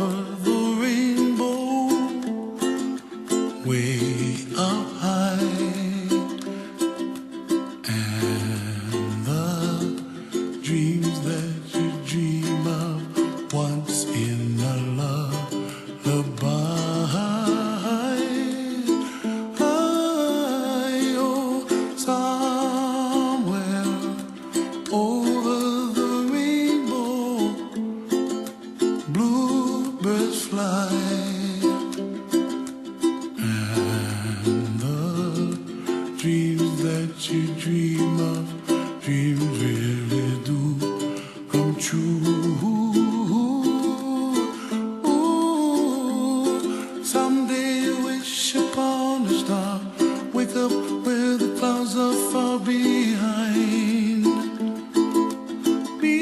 over the rainbow, way up high, and the dreams that you dream of once in a lullaby. Oh, somewhere over the rainbow, bluebirds fly, and the dreams that you dream of, dreams really do come true. Ooh, someday wish upon a star, wake up where the clouds are far behind. Be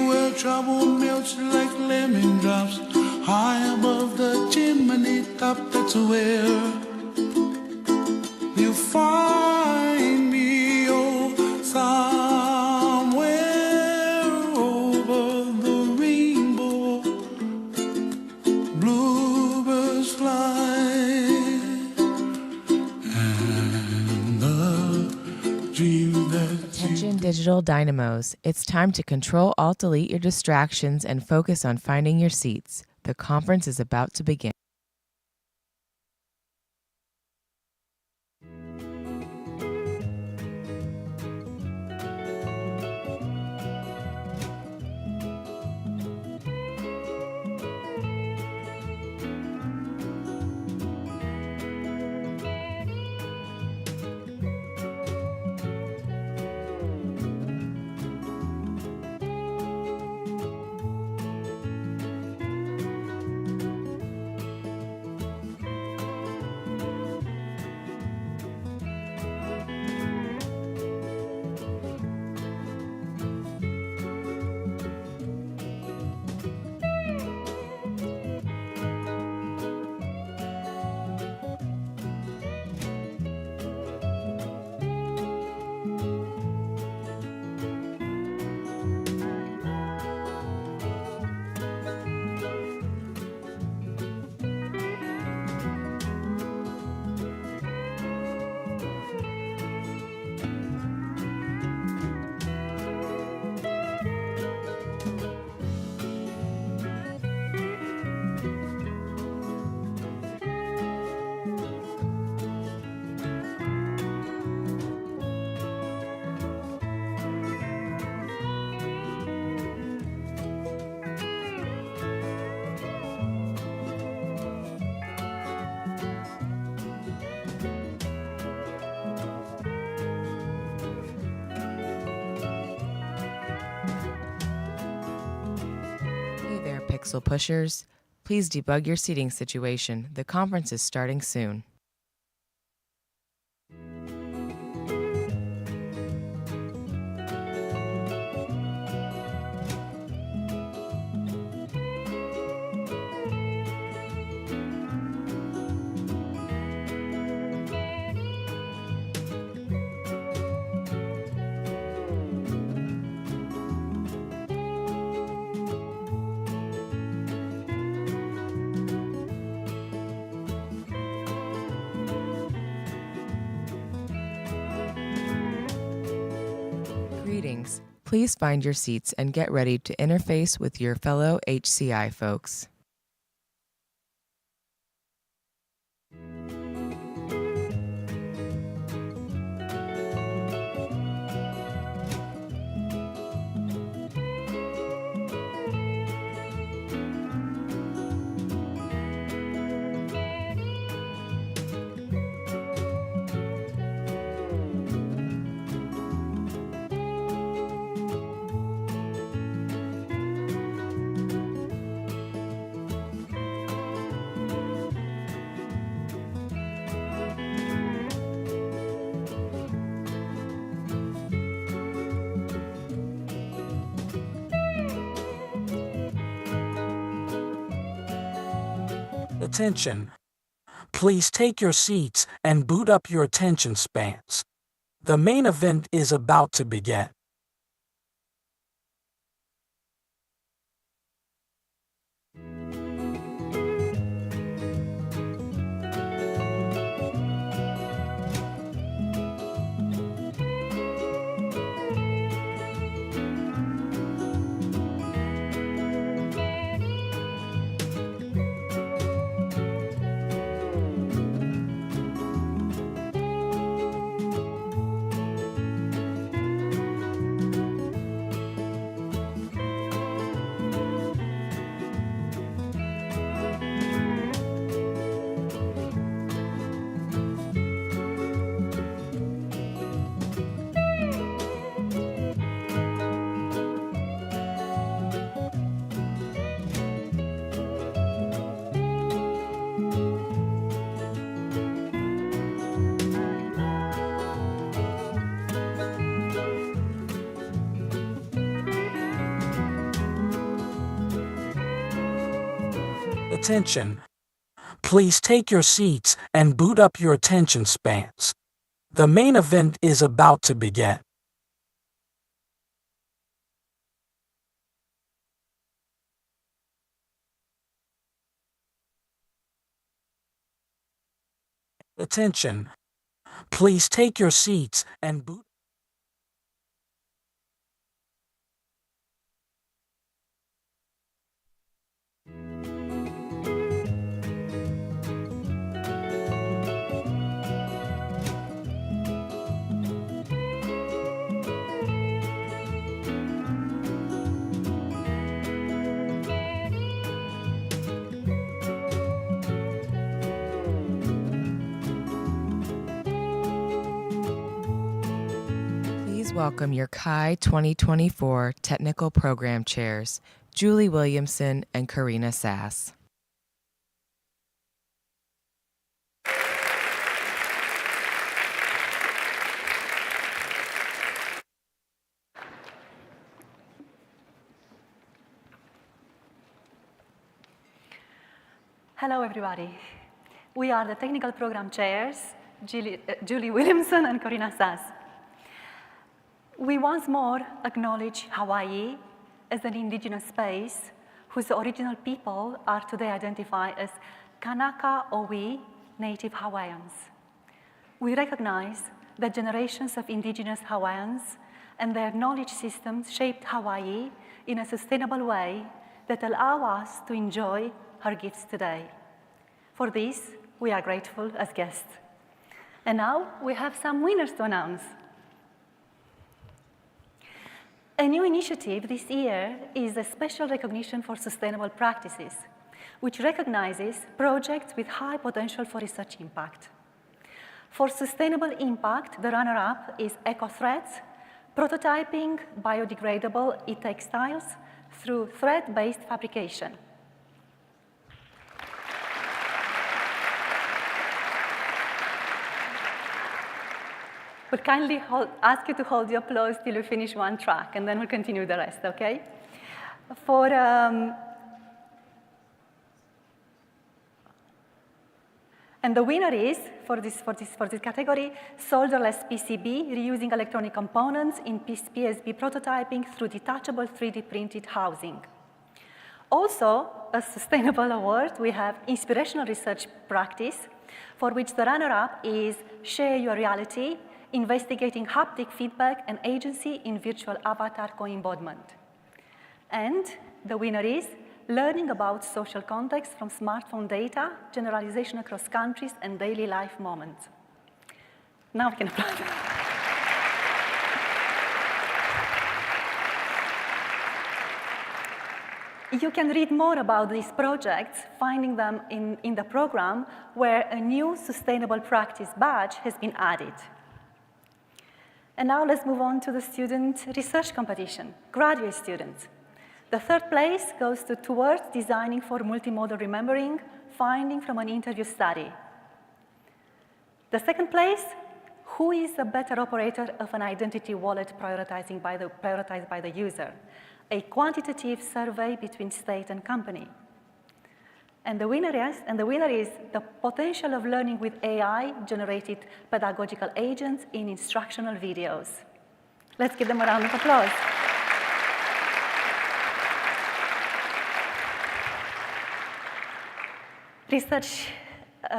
where trouble melts like lemon drops, high above the chimney top. That's where you find me. Oh, somewhere over the rainbow, bluebirds fly, and the dream that Attention digital dynamos, it's time to Control Alt Delete your distractions and focus on finding your seats. The conference is about to begin. Pixel pushers, please debug your seating situation. The conference is starting soon. Greetings. Please find your seats and get ready to interface with your fellow HCI folks. Attention. Please take your seats and boot up your attention spans. The main event is about to begin. Attention. Please take your seats and boot up your attention spans. The main event is about to begin. Attention. Please take your seats and boot. Please welcome your Kai 2024 Technical Program Chairs, Julie Williamson and Karina Sass. Hello, everybody. We are the Technical Program Chairs, Julie Williamson and Karina Sass. We once more acknowledge Hawaii as an indigenous space whose original people are today identified as Kanaka Owi, native Hawaiians. We recognize that generations of indigenous Hawaiians and their knowledge systems shaped Hawaii in a sustainable way that allow us to enjoy her gifts today. For this, we are grateful as guests. And now we have some winners to announce. A new initiative this year is a special recognition for sustainable practices, which recognizes projects with high potential for research impact. For sustainable impact, the runner-up is eco-threads, prototyping biodegradable e-textiles through thread-based fabrication. We'll kindly ask you to hold your applause till we finish one track, and then we'll continue the rest, okay? And the winner is, for this category, solderless PCB, reusing electronic components in PSB prototyping through detachable 3D printed housing. Also, a sustainable award, we have inspirational research practice, for which the runner-up is Share Your Reality, investigating haptic feedback and agency in virtual avatar co-embodiment. And the winner is Learning about social context from smartphone data, generalization across countries and daily life moments. Now we can applaud. You can read more about these projects, finding them in the program where a new sustainable practice badge has been added. And now let's move on to the student research competition, graduate students. The third place goes towards designing for multimodal remembering, finding from an interview study. The second place, who is a better operator of an identity wallet prioritized by the user? A quantitative survey between state and company. And the winner is the potential of learning with AI-generated pedagogical agents in instructional videos. Let's give them a round of applause. Research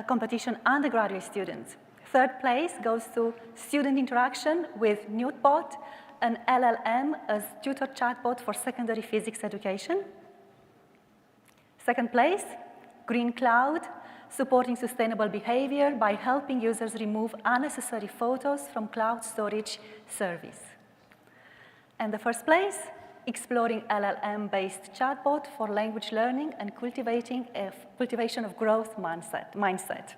competition undergraduate students. Third place goes to student interaction with NewtBot, an LLM as tutor chatbot for secondary physics education. Second place, Green Cloud, supporting sustainable behavior by helping users remove unnecessary photos from cloud storage service. And the first place, exploring LLM-based chatbot for language learning and cultivation of growth mindset.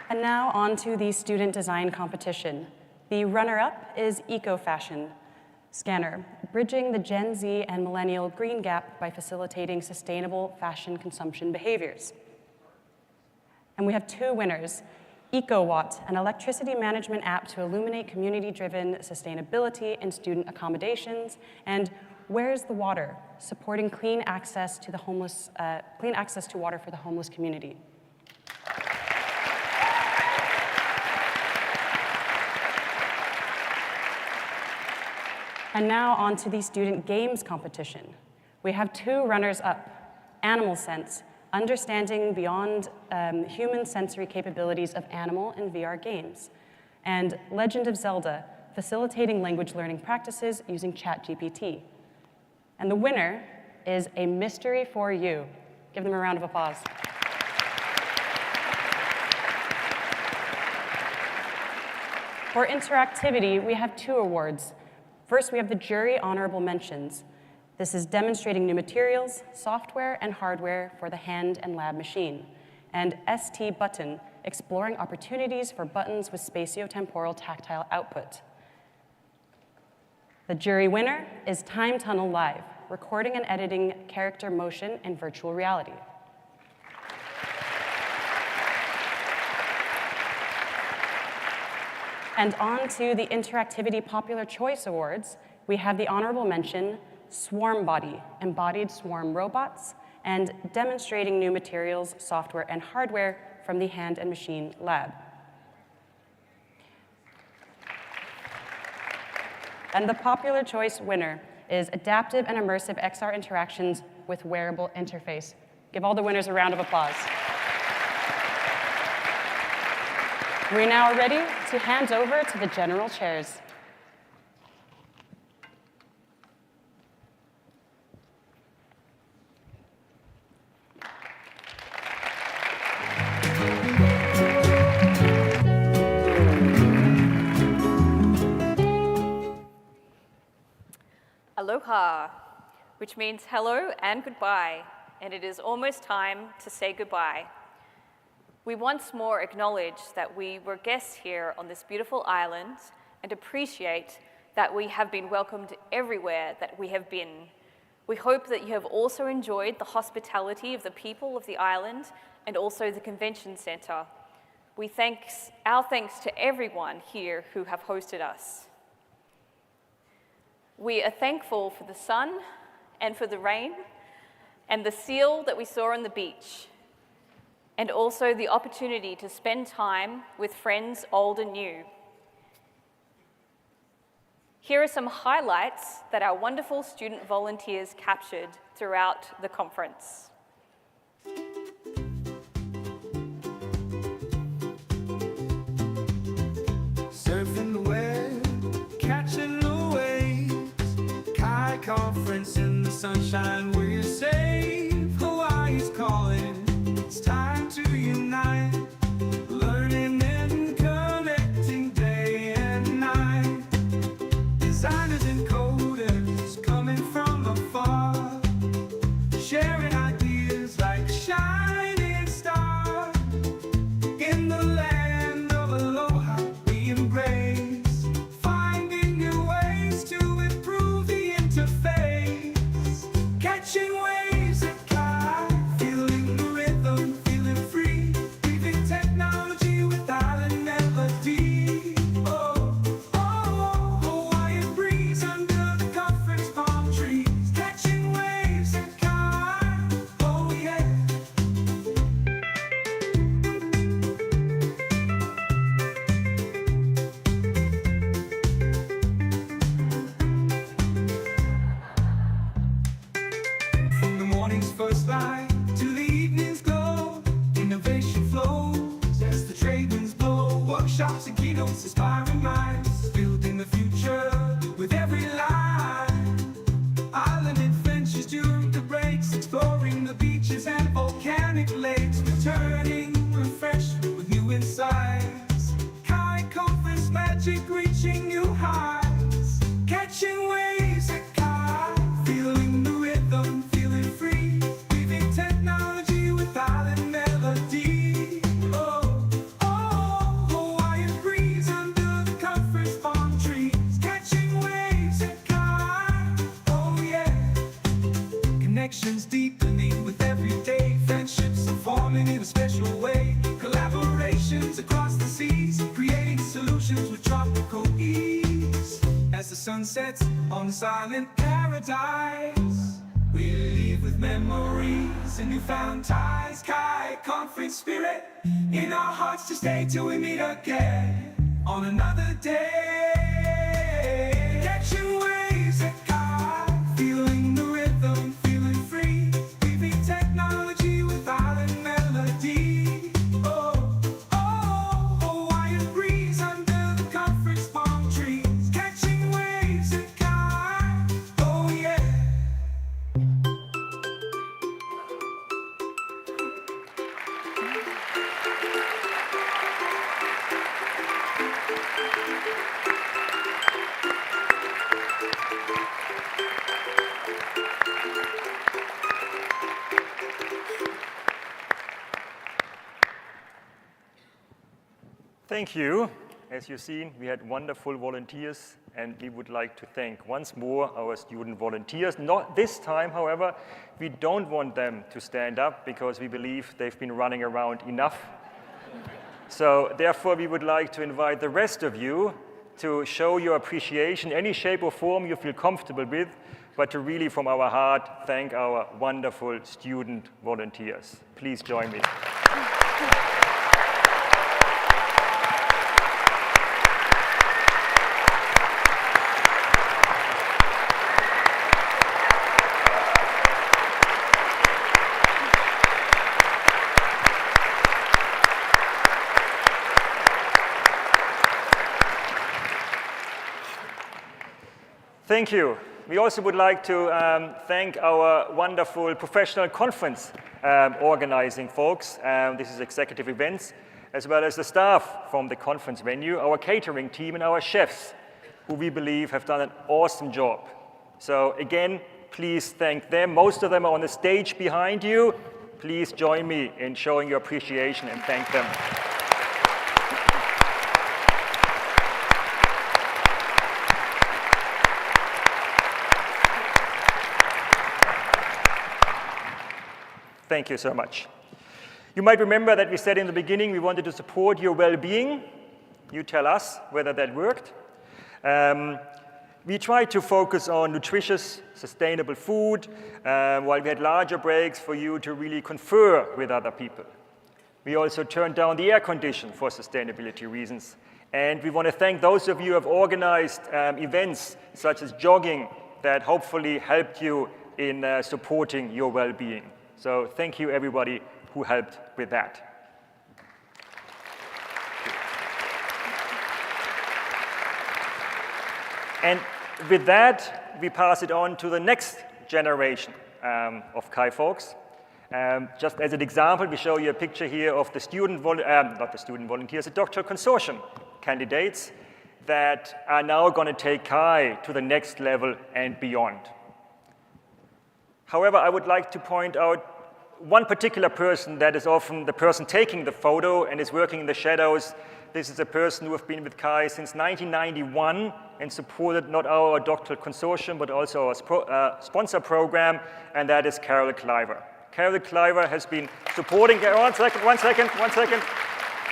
And now on to the student design competition. The runner-up is Eco-Fashion Scanner, bridging the Gen Z and millennial green gap by facilitating sustainable fashion consumption behaviors. And we have two winners. EcoWatt, an electricity management app to illuminate community-driven sustainability in student accommodations, and Where's the Water, supporting clean access to water for the homeless community. And now on to the student games competition. We have 2 runners-up, Animal Sense, understanding beyond human sensory capabilities of animal and VR games, and Legend of Zelda, facilitating language learning practices using ChatGPT. And the winner is A Mystery for You. Give them a round of applause. For interactivity, we have 2 awards. First, we have the jury honorable mentions. This is demonstrating new materials, software, and hardware for the hand and lab machine. And ST Button, exploring opportunities for buttons with spatiotemporal tactile output. The jury winner is Time Tunnel Live, recording and editing character motion in virtual reality. And on to the Interactivity Popular Choice Awards, we have the honorable mention, Swarm Body, embodied swarm robots, and demonstrating new materials, software, and hardware from the Hand and Machine Lab. And the Popular Choice winner is Adaptive and Immersive XR Interactions with Wearable Interface. Give all the winners a round of applause. We're now ready to hand over to the general chairs. Aloha, which means hello and goodbye, and it is almost time to say goodbye. We once more acknowledge that we were guests here on this beautiful island and appreciate that we have been welcomed everywhere that we have been. We hope that you have also enjoyed the hospitality of the people of the island and also the convention center. Our thanks to everyone here who have hosted us. We are thankful for the sun and for the rain and the seal that we saw on the beach, and also the opportunity to spend time with friends old and new. Here are some highlights that our wonderful student volunteers captured throughout the conference. Surfing the web, catching the waves, Kai conference in the sunshine, we're safe. Hawaii's calling, it's time to unite, learning and connecting day and night. Designers and coders coming from afar, sharing ideas like a shining star. In the land of aloha we embrace, finding new ways to improve the interface. Catching waves at Kai, feeling the rhythm, feeling free, weaving technology with island melody. Oh, oh, Hawaiian breeze under the conference palm trees, catching waves at Kai. Oh yeah. From the morning's first light to the evening's glow, innovation flows as the trade winds blow. Workshops and keynotes, inspiring minds, building the future with every line. Island adventures during the breaks, exploring the beaches and volcanic lakes, returning refreshed with new insights. Kai conference magic reaching new heights, catching waves at Kai, feeling the rhythm, feeling free, weaving technology with island melody. Oh, oh, Hawaiian breeze under the conference palm trees, catching waves at Kai. Oh yeah. Connections deepening with everyday friendships, forming in a special way. Collaborations across the sunsets on the silent paradise. We leave with memories and newfound ties. Kai, confident spirit in our hearts to stay till we meet again on another day. Catching waves at Kai, feeling the rhythm, feeling free. We beat technology with island melody. Oh, oh, Hawaiian breeze under the conference palm trees. Catching waves at Kai, oh yeah. Thank you. As you've seen, we had wonderful volunteers, and we would like to thank once more our student volunteers. Not this time, however, we don't want them to stand up because we believe they've been running around enough. So therefore, we would like to invite the rest of you to show your appreciation, any shape or form you feel comfortable with, but to really, from our heart, thank our wonderful student volunteers. Please join me. Thank you. We also would like to thank our wonderful professional conference organizing folks. This is executive events, as well as the staff from the conference venue, our catering team, and our chefs, who we believe have done an awesome job. So again, please thank them. Most of them are on the stage behind you. Please join me in showing your appreciation and thank them. Thank you so much. You might remember that we said in the beginning we wanted to support your well-being. You tell us whether that worked. We tried to focus on nutritious, sustainable food, while we had larger breaks for you to really confer with other people. We also turned down the air condition for sustainability reasons. And we want to thank those of you who have organized events such as jogging that hopefully helped you in supporting your well-being. So thank you, everybody who helped with that. And with that, we pass it on to the next generation of Kai folks. Just as an example, we show you a picture here of the the doctoral consortium candidates that are now going to take Kai to the next level and beyond. However, I would like to point out one particular person that is often the person taking the photo and is working in the shadows. This is a person who has been with Kai since 1991 and supported not our doctoral consortium, but also our sponsor program, and that is Carol Cliver. Carol Cliver has been supporting, one second.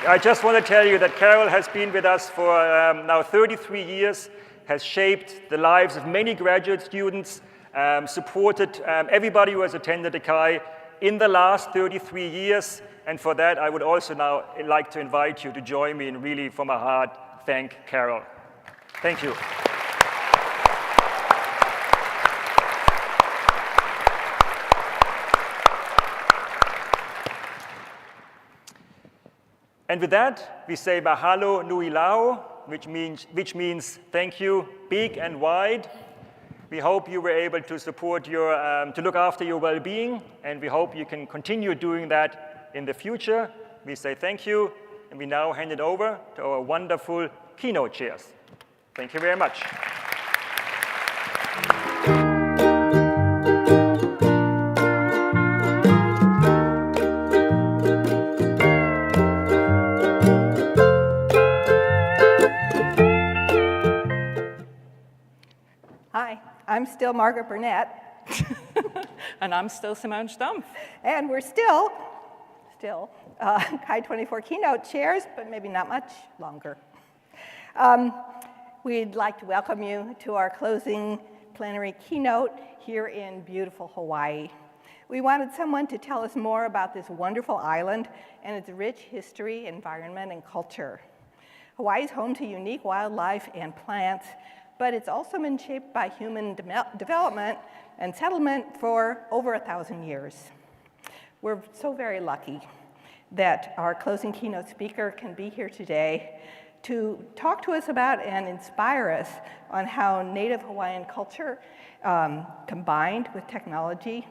I just want to tell you that Carol has been with us for now 33 years, has shaped the lives of many graduate students, supported everybody who has attended the Kai in the last 33 years. And for that, I would also now like to invite you to join me in really, from my heart, thank Carol. Thank you. And with that, we say mahalo nui lao, which means thank you, big and wide. We hope you were able to support your, to look after your well-being, and we hope you can continue doing that in the future. We say thank you, and we now hand it over to our wonderful keynote chairs. Thank you very much. Hi, I'm still Margaret Burnett. And I'm still Simone Stumpf. And we're still Kai 24 keynote chairs, but maybe not much longer. we'd like to welcome you to our closing plenary keynote here in beautiful Hawaii. We wanted someone to tell us more about this wonderful island and its rich history, environment, and culture. Hawaii is home to unique wildlife and plants, but it's also been shaped by human development and settlement for over 1,000 years. We're so very lucky that our closing keynote speaker can be here today to talk to us about and inspire us on how Native Hawaiian culture, combined with technology,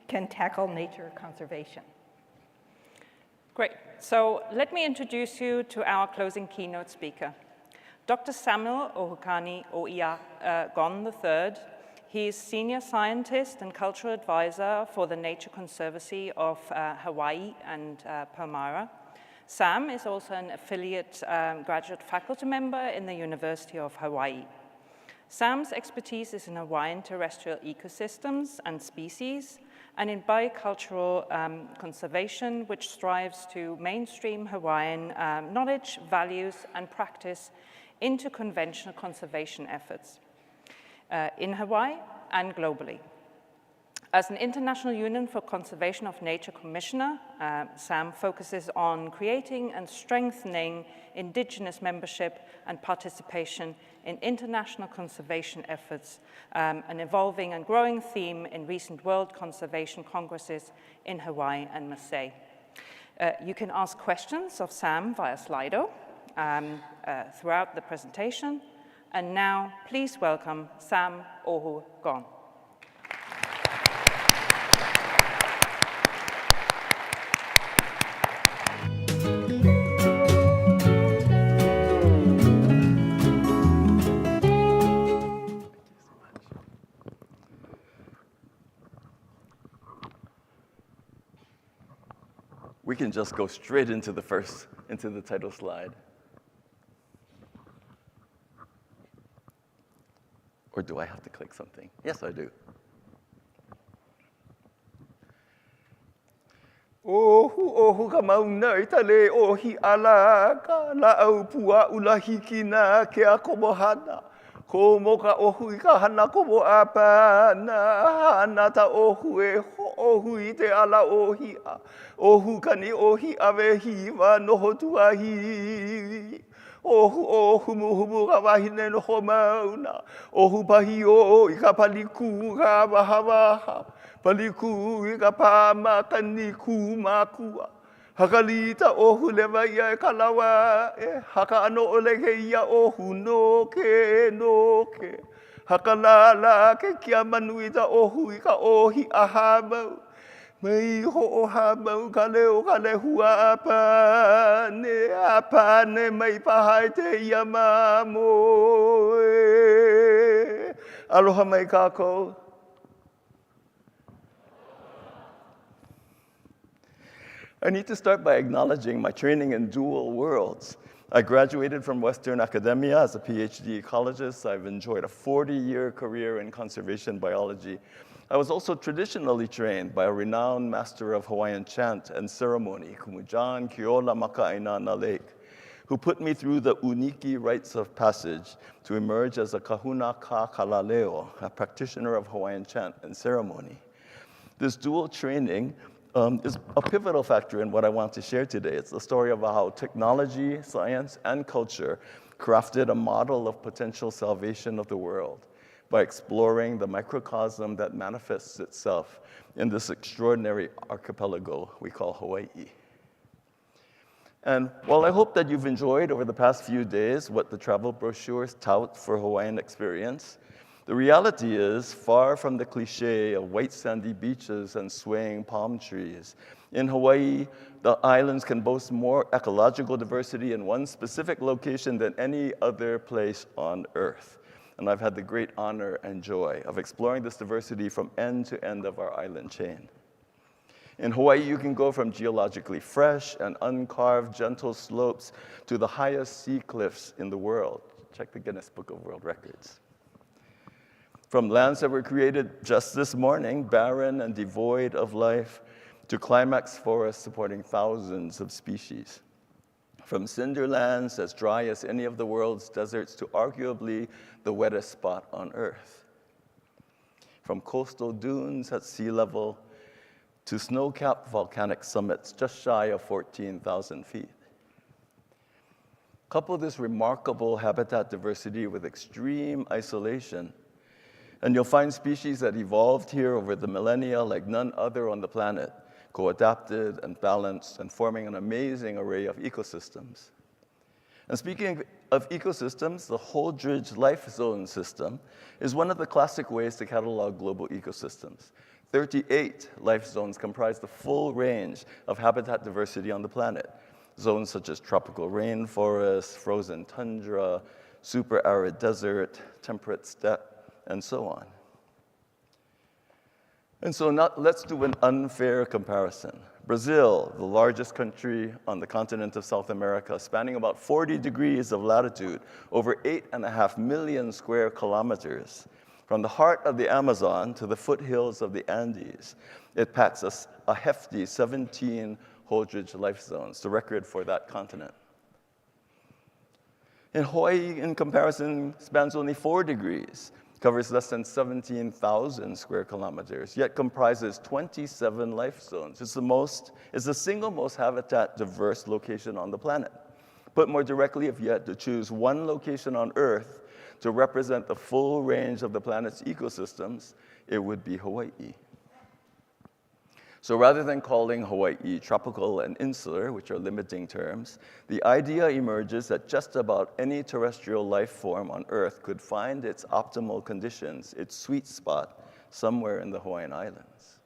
can tackle nature conservation. Great. So let me introduce you to our closing keynote speaker, Dr. Samuel ʻOhukaniʻōhiʻa Gon III. He is Senior Scientist and Cultural Advisor for the Nature Conservancy of Hawaii and Palmyra. Sam is also an affiliate graduate faculty member in the University of Hawaii. Sam's expertise is in Hawaiian terrestrial ecosystems and species, and in bicultural conservation, which strives to mainstream Hawaiian knowledge, values, and practice into conventional conservation efforts in Hawaii and globally. As an International Union for Conservation of Nature Commissioner, Sam focuses on creating and strengthening indigenous membership and participation in international conservation efforts, an evolving and growing theme in recent World Conservation Congresses in Hawaii and Marseille. You can ask questions of Sam via Slido throughout the presentation. And now, please welcome Sam Ohu Gon. We can just go straight into the title slide. Or do I have to click something? Yes, I do. Ohu ka mauna I tale ohi ala ka la'au pua ulahikina ke a komohana. Ko mo ka ohu I ka hana komo apana. Hana ta ohu e ohu I te ala ohia. ʻOhukaniʻōhiʻa wehiwa noho tuahi. Ohu muhumu ka wahine noho mauna. Ohu pahi o I ka paliku ka wahawaha. Paliku I ka pāma ka niku makua. Hakalita ohu lewa ia e kalawa e. Haka ano ole ke ia ohu noke. Hakalala ke kia manuita ohu I ka ohi aha mau. Mai ho'oha mau ka leo ka lehua apane mai paha te ia mamoe. Aloha mai kākou. I need to start by acknowledging my training in dual worlds. I graduated from Western academia as a PhD ecologist. I've enjoyed a 40-year career in conservation biology. I was also traditionally trained by a renowned master of Hawaiian chant and ceremony, Kumujan Kiola Maka'aina na Lake, who put me through the uniki rites of passage to emerge as a kahuna ka kalaleo, a practitioner of Hawaiian chant and ceremony. This dual training is a pivotal factor in what I want to share today. It's the story of how technology, science, and culture crafted a model of potential salvation of the world by exploring the microcosm that manifests itself in this extraordinary archipelago we call Hawaiʻi. And while I hope that you've enjoyed over the past few days what the travel brochures tout for Hawaiian experience, the reality is far from the cliche of white sandy beaches and swaying palm trees. In Hawaii, the islands can boast more ecological diversity in one specific location than any other place on Earth. And I've had the great honor and joy of exploring this diversity from end to end of our island chain. In Hawaii, you can go from geologically fresh and uncarved gentle slopes to the highest sea cliffs in the world. Check the Guinness Book of World Records. From lands that were created just this morning, barren and devoid of life, to climax forests supporting thousands of species. from cinderlands as dry as any of the world's deserts to arguably the wettest spot on Earth. From coastal dunes at sea level to snow-capped volcanic summits just shy of 14,000 feet. Couple this remarkable habitat diversity with extreme isolation, and you'll find species that evolved here over the millennia like none other on the planet, co-adapted and balanced and forming an amazing array of ecosystems. And speaking of ecosystems, the Holdridge Life Zone system is one of the classic ways to catalog global ecosystems. 38 life zones comprise the full range of habitat diversity on the planet. Zones such as tropical rainforest, frozen tundra, super arid desert, temperate steppe, and so on. And so let's do an unfair comparison. Brazil, the largest country on the continent of South America, spanning about 40 degrees of latitude, over 8.5 million square kilometers. From the heart of the Amazon to the foothills of the Andes, it packs a hefty 17 Holdridge life zones, the record for that continent. In Hawaii, in comparison, spans only 4 degrees, covers less than 17,000 square kilometers, yet comprises 27 life zones. It's the single most habitat diverse location on the planet. Put more directly, if you had to choose one location on Earth to represent the full range of the planet's ecosystems, it would be Hawaii. So rather than calling Hawaii tropical and insular, which are limiting terms, the idea emerges that just about any terrestrial life form on Earth could find its optimal conditions, its sweet spot, somewhere in the Hawaiian Islands.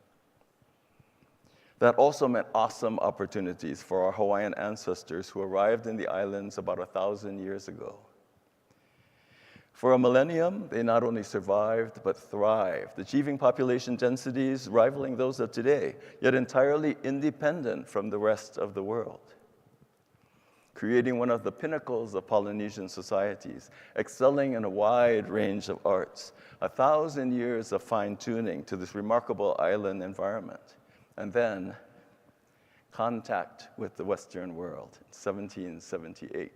That also meant awesome opportunities for our Hawaiian ancestors who arrived in the islands about 1,000 years ago. For a millennium, they not only survived, but thrived, achieving population densities rivaling those of today, yet entirely independent from the rest of the world. Creating one of the pinnacles of Polynesian societies, excelling in a wide range of arts, 1,000 years of fine-tuning to this remarkable island environment, and then contact with the Western world in 1778.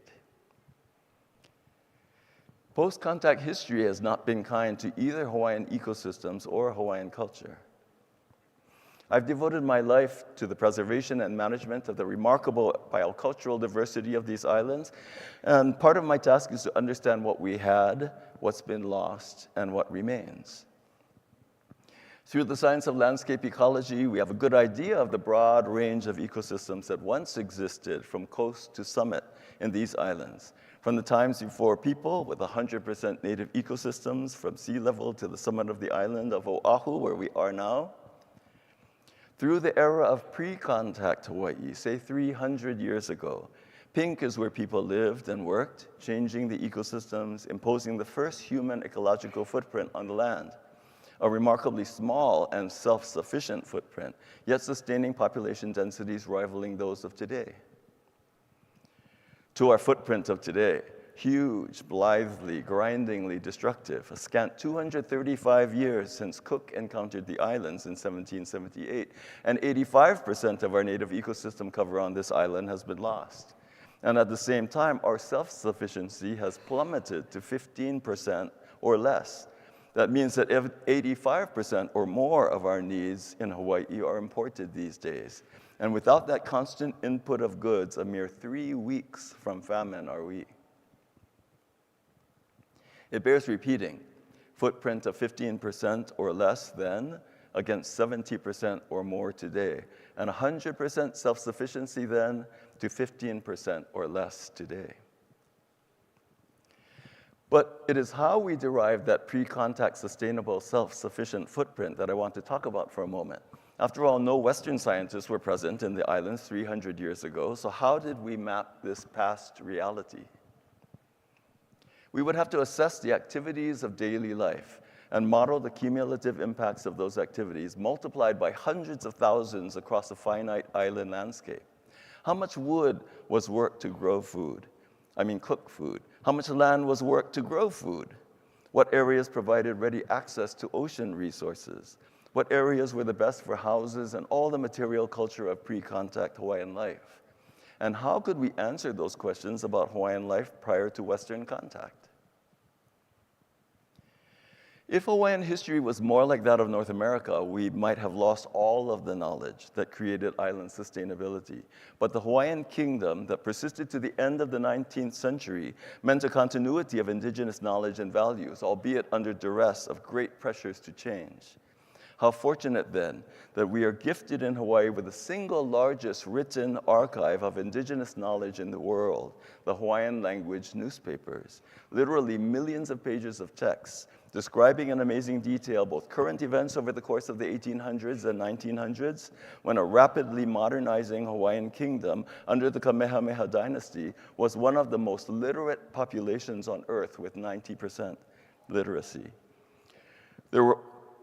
Post-contact history has not been kind to either Hawaiian ecosystems or Hawaiian culture. I've devoted my life to the preservation and management of the remarkable biocultural diversity of these islands, and part of my task is to understand what we had, what's been lost, and what remains. Through the science of landscape ecology, we have a good idea of the broad range of ecosystems that once existed from coast to summit in these islands. From the times before people, with 100% native ecosystems, from sea level to the summit of the island of Oahu, where we are now, through the era of pre-contact Hawaii, say 300 years ago. Pink is where people lived and worked, changing the ecosystems, imposing the first human ecological footprint on the land. A remarkably small and self-sufficient footprint, yet sustaining population densities rivaling those of today. To our footprint of today, huge, blithely, grindingly destructive, a scant 235 years since Cook encountered the islands in 1778, and 85% of our native ecosystem cover on this island has been lost. And at the same time, our self-sufficiency has plummeted to 15% or less. That means that 85% or more of our needs in Hawaii are imported these days. And without that constant input of goods, a mere 3 weeks from famine are we. It bears repeating, footprint of 15% or less then against 70% or more today, and 100% self-sufficiency then to 15% or less today. But it is how we derive that pre-contact sustainable self-sufficient footprint that I want to talk about for a moment. After all, no Western scientists were present in the islands 300 years ago, so how did we map this past reality? We would have to assess the activities of daily life and model the cumulative impacts of those activities multiplied by hundreds of thousands across a finite island landscape. How much wood was worked to grow food? Cook food. How much land was worked to grow food? What areas provided ready access to ocean resources? What areas were the best for houses and all the material culture of pre-contact Hawaiian life? And how could we answer those questions about Hawaiian life prior to Western contact? If Hawaiian history was more like that of North America, we might have lost all of the knowledge that created island sustainability. But the Hawaiian kingdom that persisted to the end of the 19th century meant a continuity of indigenous knowledge and values, albeit under duress of great pressures to change. How fortunate, then, that we are gifted in Hawaii with the single largest written archive of indigenous knowledge in the world, the Hawaiian language newspapers. Literally millions of pages of text describing in amazing detail both current events over the course of the 1800s and 1900s, when a rapidly modernizing Hawaiian kingdom under the Kamehameha dynasty was one of the most literate populations on earth with 90% literacy.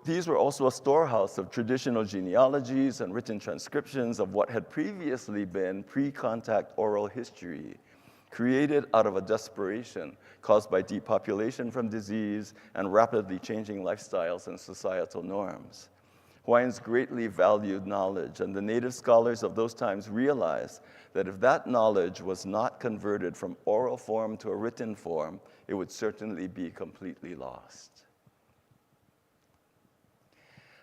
These were also a storehouse of traditional genealogies and written transcriptions of what had previously been pre-contact oral history, created out of a desperation caused by depopulation from disease and rapidly changing lifestyles and societal norms. Hawaiians greatly valued knowledge, and the native scholars of those times realized that if that knowledge was not converted from oral form to a written form, it would certainly be completely lost.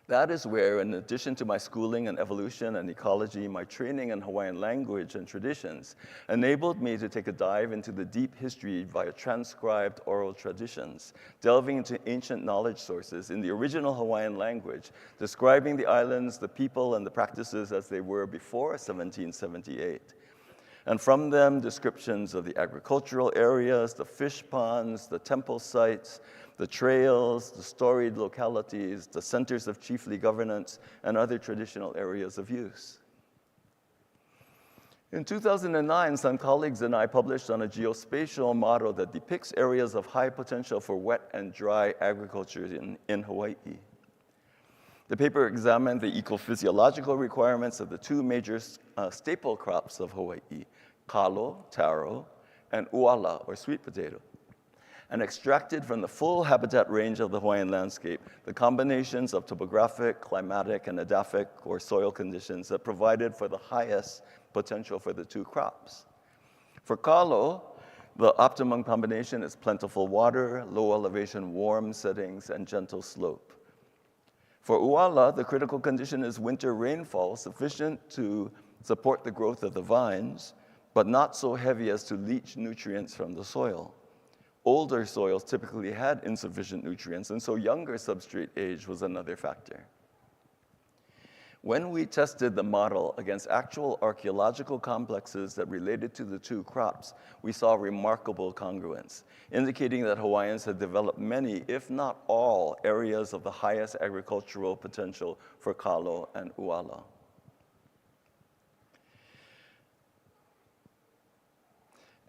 That is where, in addition to my schooling in evolution and ecology, my training in Hawaiian language and traditions enabled me to take a dive into the deep history via transcribed oral traditions, delving into ancient knowledge sources in the original Hawaiian language, describing the islands, the people, and the practices as they were before 1778. And from them, descriptions of the agricultural areas, the fish ponds, the temple sites, the trails, the storied localities, the centers of chiefly governance, and other traditional areas of use. In 2009, some colleagues and I published on a geospatial model that depicts areas of high potential for wet and dry agriculture in Hawaii. The paper examined the ecophysiological requirements of the two major staple crops of Hawaii, kalo, taro, and uala, or sweet potato, and extracted from the full habitat range of the Hawaiian landscape the combinations of topographic, climatic, and edaphic, or soil conditions that provided for the highest potential for the two crops. For kalo, the optimum combination is plentiful water, low elevation warm settings, and gentle slope. For uala, the critical condition is winter rainfall sufficient to support the growth of the vines, but not so heavy as to leach nutrients from the soil. Older soils typically had insufficient nutrients, and so younger substrate age was another factor. When we tested the model against actual archeological complexes that related to the two crops, we saw remarkable congruence, indicating that Hawaiians had developed many, if not all, areas of the highest agricultural potential for kalo and uala.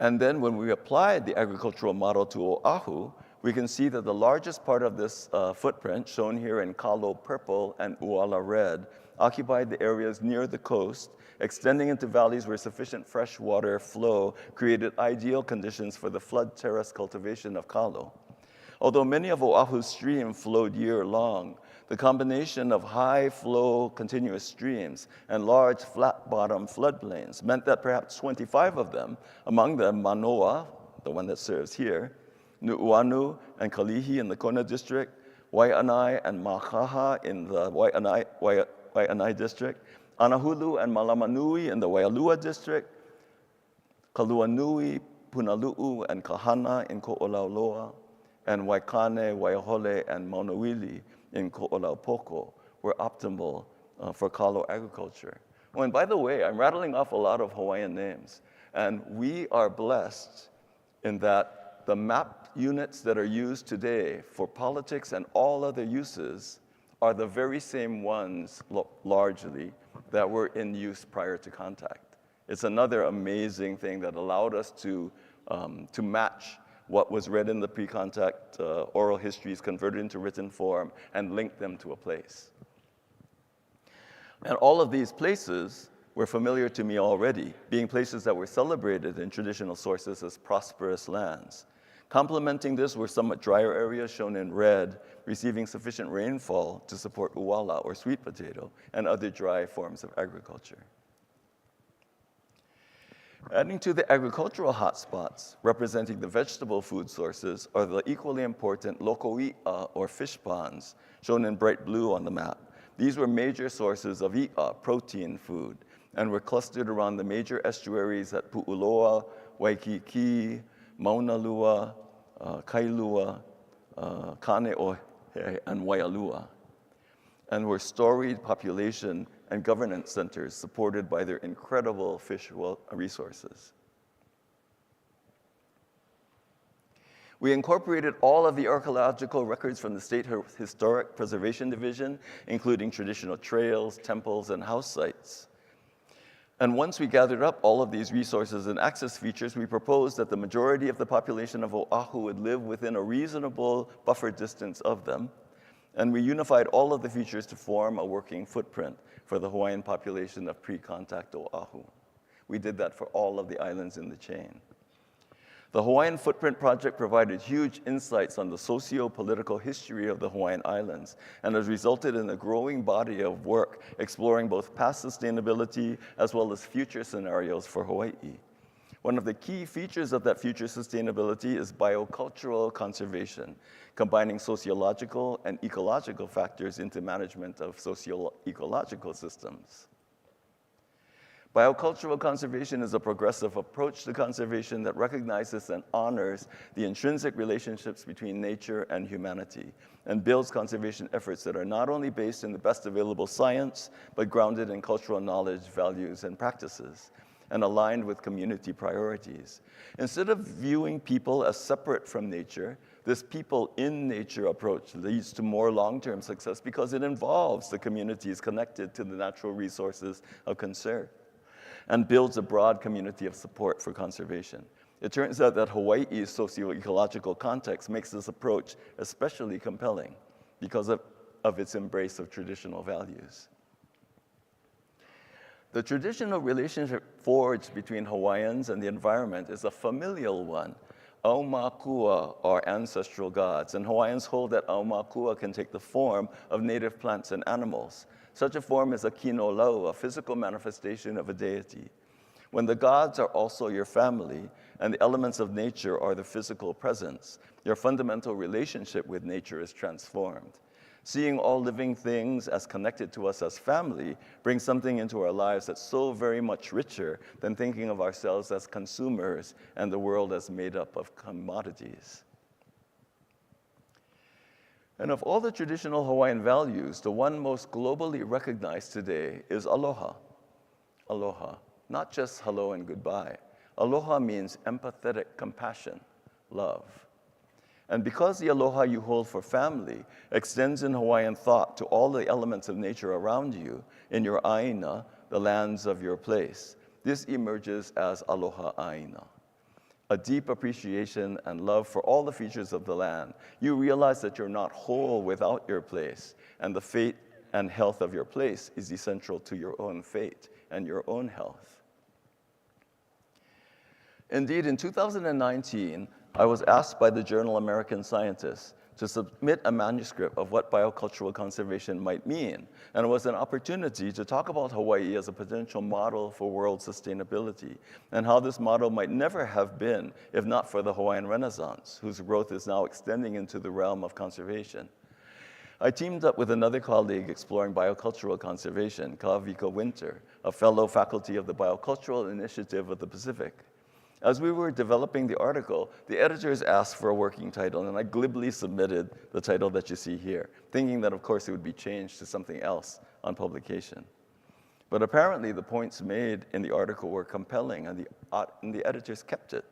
And then when we applied the agricultural model to Oahu, we can see that the largest part of this footprint, shown here in kalo purple and uala red, occupied the areas near the coast, extending into valleys where sufficient fresh water flow created ideal conditions for the flood terrace cultivation of kalo. Although many of Oahu's streams flowed year-long, the combination of high-flow continuous streams and large flat-bottom floodplains meant that perhaps 25 of them, among them Manoa, the one that serves here, Nu'uanu and Kalihi in the Kona district, Waianae and Makaha in the Waianae district, Anahulu and Malamanui in the Waialua district, Kaluanui, Punalu'u, and Kahana in Ko'olauloa, and Waikane, Waihole, and Maunawili in Ko'olaupoko were optimal for kalo agriculture. Oh, and by the way, I'm rattling off a lot of Hawaiian names, and we are blessed in that the map units that are used today for politics and all other uses are the very same ones, largely, that were in use prior to contact. It's another amazing thing that allowed us to match what was read in the pre-contact oral histories, converted into written form, and link them to a place. And all of these places were familiar to me already, being places that were celebrated in traditional sources as prosperous lands. Complementing this were somewhat drier areas shown in red, receiving sufficient rainfall to support uala, or sweet potato, and other dry forms of agriculture. Adding to the agricultural hotspots, representing the vegetable food sources, are the equally important lokoʻiʻa, or fish ponds, shown in bright blue on the map. These were major sources of iʻa, protein food, and were clustered around the major estuaries at Puʻuloa, Waikiki, Maunalua, Kailua, Kaneʻohe, and Waialua, and were storied population and governance centers supported by their incredible fish resources. We incorporated all of the archaeological records from the State Historic Preservation Division, including traditional trails, temples, and house sites. And once we gathered up all of these resources and access features, we proposed that the majority of the population of Oahu would live within a reasonable buffer distance of them, and we unified all of the features to form a working footprint for the Hawaiian population of pre-contact Oahu. We did that for all of the islands in the chain. The Hawaiian Footprint Project provided huge insights on the socio-political history of the Hawaiian Islands and has resulted in a growing body of work exploring both past sustainability as well as future scenarios for Hawaiʻi. One of the key features of that future sustainability is biocultural conservation, combining sociological and ecological factors into management of socio-ecological systems. Biocultural conservation is a progressive approach to conservation that recognizes and honors the intrinsic relationships between nature and humanity, and builds conservation efforts that are not only based in the best available science, but grounded in cultural knowledge, values, and practices, and aligned with community priorities. Instead of viewing people as separate from nature, this people in nature approach leads to more long-term success because it involves the communities connected to the natural resources of concern and builds a broad community of support for conservation. It turns out that Hawaii's socio-ecological context makes this approach especially compelling because of its embrace of traditional values. The traditional relationship forged between Hawaiians and the environment is a familial one. Aumakua are ancestral gods, and Hawaiians hold that Aumakua can take the form of native plants and animals. Such a form is a kinolau, a physical manifestation of a deity. When the gods are also your family, and the elements of nature are the physical presence, your fundamental relationship with nature is transformed. Seeing all living things as connected to us as family brings something into our lives that's so very much richer than thinking of ourselves as consumers and the world as made up of commodities. And of all the traditional Hawaiian values, the one most globally recognized today is aloha. Aloha, not just hello and goodbye. Aloha means empathetic compassion, love. And because the aloha you hold for family extends in Hawaiian thought to all the elements of nature around you, in your aina, the lands of your place, this emerges as aloha aina. A deep appreciation and love for all the features of the land. You realize that you're not whole without your place, and the fate and health of your place is essential to your own fate and your own health. Indeed, in 2019, I was asked by the journal American Scientist to submit a manuscript of what biocultural conservation might mean, and it was an opportunity to talk about Hawaii as a potential model for world sustainability, and how this model might never have been if not for the Hawaiian Renaissance, whose growth is now extending into the realm of conservation. I teamed up with another colleague exploring biocultural conservation, Kawika Winter, a fellow faculty of the Biocultural Initiative of the Pacific. As we were developing the article, the editors asked for a working title, and I glibly submitted the title that you see here, thinking that, of course, it would be changed to something else on publication. But apparently, the points made in the article were compelling, and the editors kept it.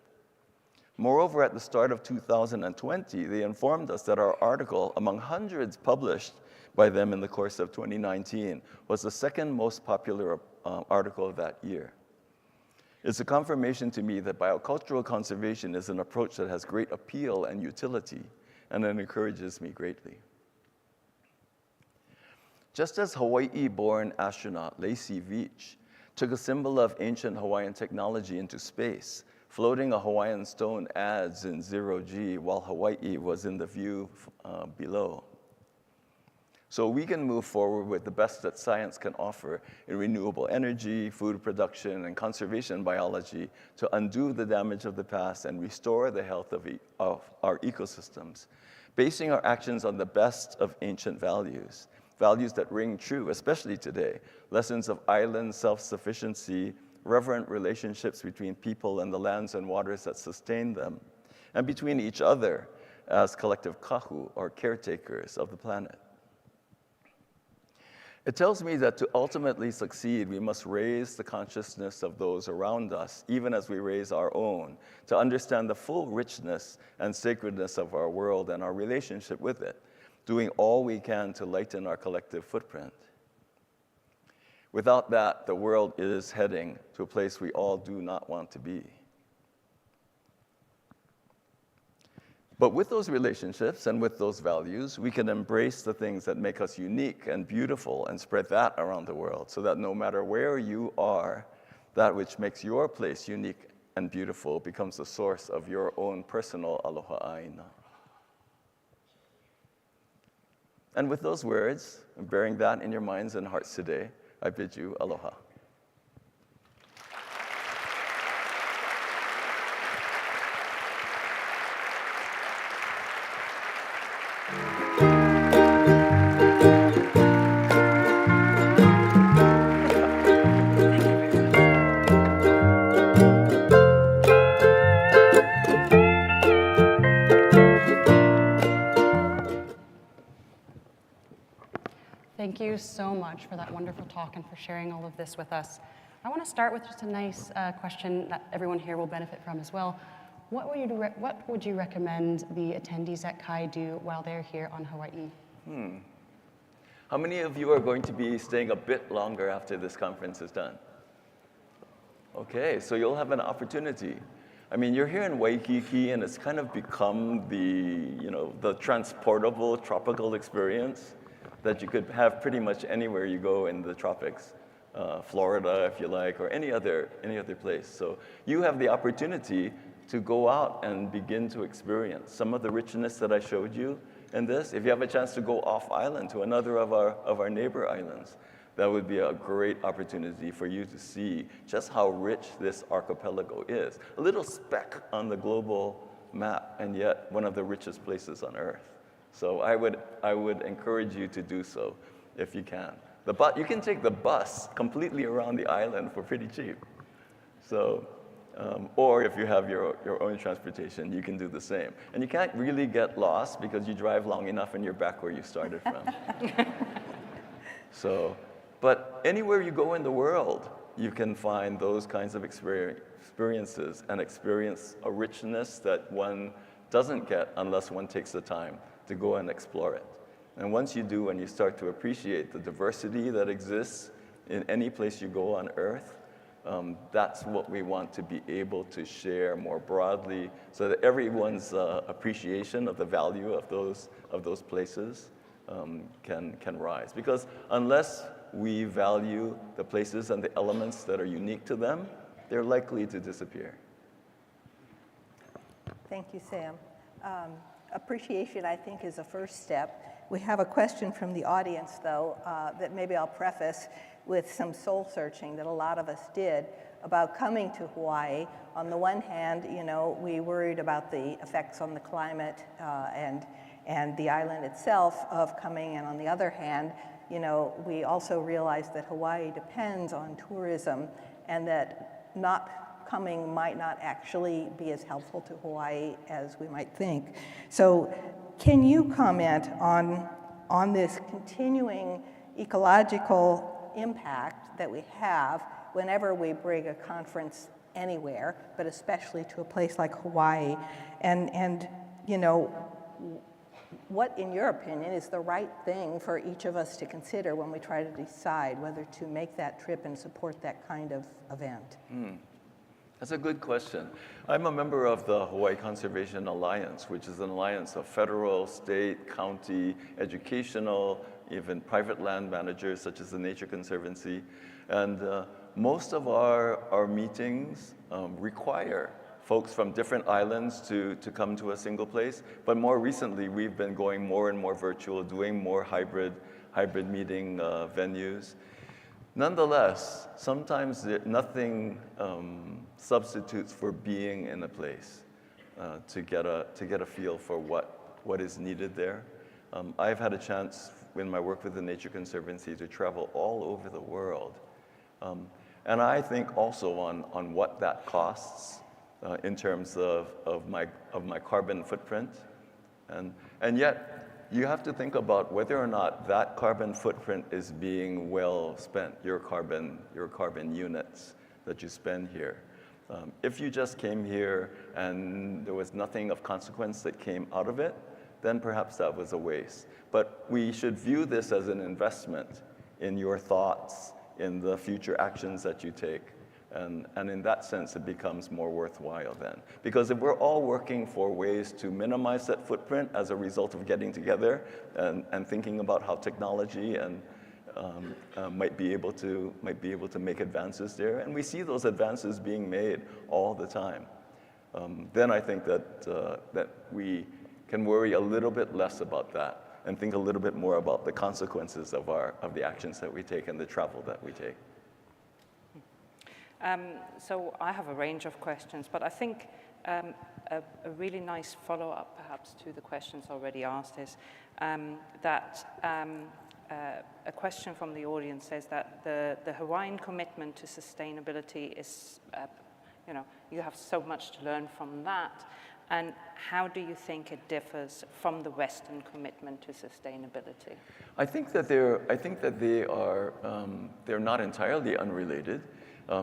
Moreover, at the start of 2020, they informed us that our article, among hundreds published by them in the course of 2019, was the second most popular article of that year. It's a confirmation to me that biocultural conservation is an approach that has great appeal and utility, and it encourages me greatly. Just as Hawaii-born astronaut Lacey Veach took a symbol of ancient Hawaiian technology into space, floating a Hawaiian stone adze in 0G while Hawaii was in the view below. So we can move forward with the best that science can offer in renewable energy, food production, and conservation biology to undo the damage of the past and restore the health of our ecosystems, basing our actions on the best of ancient values, values that ring true, especially today, lessons of island self-sufficiency, reverent relationships between people and the lands and waters that sustain them, and between each other as collective kahu, or caretakers of the planet. It tells me that to ultimately succeed, we must raise the consciousness of those around us, even as we raise our own, to understand the full richness and sacredness of our world and our relationship with it, doing all we can to lighten our collective footprint. Without that, the world is heading to a place we all do not want to be. But with those relationships and with those values, we can embrace the things that make us unique and beautiful and spread that around the world so that no matter where you are, that which makes your place unique and beautiful becomes the source of your own personal aloha aina. And with those words, and bearing that in your minds and hearts today, I bid you aloha. Thank you so much for that wonderful talk and for sharing all of this with us. I want to start with just a nice question that everyone here will benefit from as well. What would you recommend the attendees at Kai do while they're here on Hawaii? How many of you are going to be staying a bit longer after this conference is done? Okay, so you'll have an opportunity. I mean, you're here in Waikiki, and it's kind of become the transportable tropical experience that you could have pretty much anywhere you go in the tropics, Florida, if you like, or any other place. So you have the opportunity to go out and begin to experience some of the richness that I showed you in this. If you have a chance to go off island to another of our neighbor islands, that would be a great opportunity for you to see just how rich this archipelago is. A little speck on the global map, and yet one of the richest places on Earth. So I would encourage you to do so if you can. You can take the bus completely around the island for pretty cheap. So, or if you have your own transportation, you can do the same. And you can't really get lost because you drive long enough and you're back where you started from. So, but anywhere you go in the world, you can find those kinds of experiences and experience a richness that one doesn't get unless one takes the time to go and explore it. And once you do, and you start to appreciate the diversity that exists in any place you go on Earth, that's what we want to be able to share more broadly so that everyone's appreciation of the value of those places can rise. Because unless we value the places and the elements that are unique to them, they're likely to disappear. Thank you, Sam. Appreciation, I think, is a first step. We have a question from the audience, though, that maybe I'll preface with some soul searching that a lot of us did about coming to Hawaii. On the one hand, we worried about the effects on the climate and the island itself of coming, and on the other hand, we also realized that Hawaii depends on tourism, and that not coming might not actually be as helpful to Hawaii as we might think. So can you comment on this continuing ecological impact that we have whenever we bring a conference anywhere, but especially to a place like Hawaii? And what, in your opinion, is the right thing for each of us to consider when we try to decide whether to make that trip and support that kind of event? That's a good question. I'm a member of the Hawaii Conservation Alliance, which is an alliance of federal, state, county, educational, even private land managers such as the Nature Conservancy. And most of our meetings require folks from different islands to come to a single place. But more recently, we've been going more and more virtual, doing more hybrid meeting venues. Nonetheless, sometimes nothing substitutes for being in a place to get a feel for what is needed there. I've had a chance in my work with the Nature Conservancy to travel all over the world. And I think also on what that costs in terms of my carbon footprint. And yet, you have to think about whether or not that carbon footprint is being well spent, your carbon units that you spend here. If you just came here and there was nothing of consequence that came out of it, then perhaps that was a waste. But we should view this as an investment in your thoughts, in the future actions that you take. And in that sense, it becomes more worthwhile then. Because if we're all working for ways to minimize that footprint as a result of getting together and thinking about how technology and might be able to make advances there, and we see those advances being made all the time, then I think that we can worry a little bit less about that and think a little bit more about the consequences of the actions that we take and the travel that we take. So I have a range of questions, but I think a really nice follow-up perhaps to the questions already asked is that a question from the audience says that the Hawaiian commitment to sustainability is, you have so much to learn from that. And how do you think it differs from the Western commitment to sustainability? I think that they're not entirely unrelated.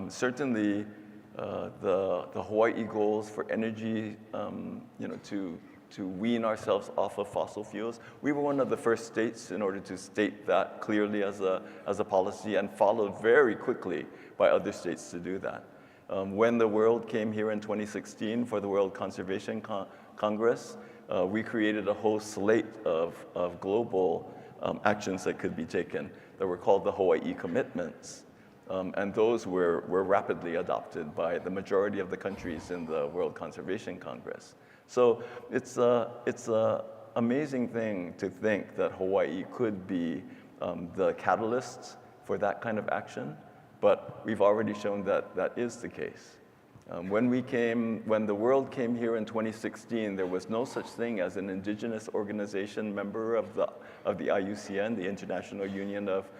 Certainly, the Hawaii goals for energy, to wean ourselves off of fossil fuels. We were one of the first states in order to state that clearly as a policy, and followed very quickly by other states to do that. When the world came here in 2016 for the World Conservation Congress, we created a whole slate of global actions that could be taken that were called the Hawaii Commitments. And those were rapidly adopted by the majority of the countries in the World Conservation Congress. So it's an amazing thing to think that Hawaii could be the catalyst for that kind of action, but we've already shown that that is the case. When the world came here in 2016, there was no such thing as an indigenous organization member of the IUCN, the International Union of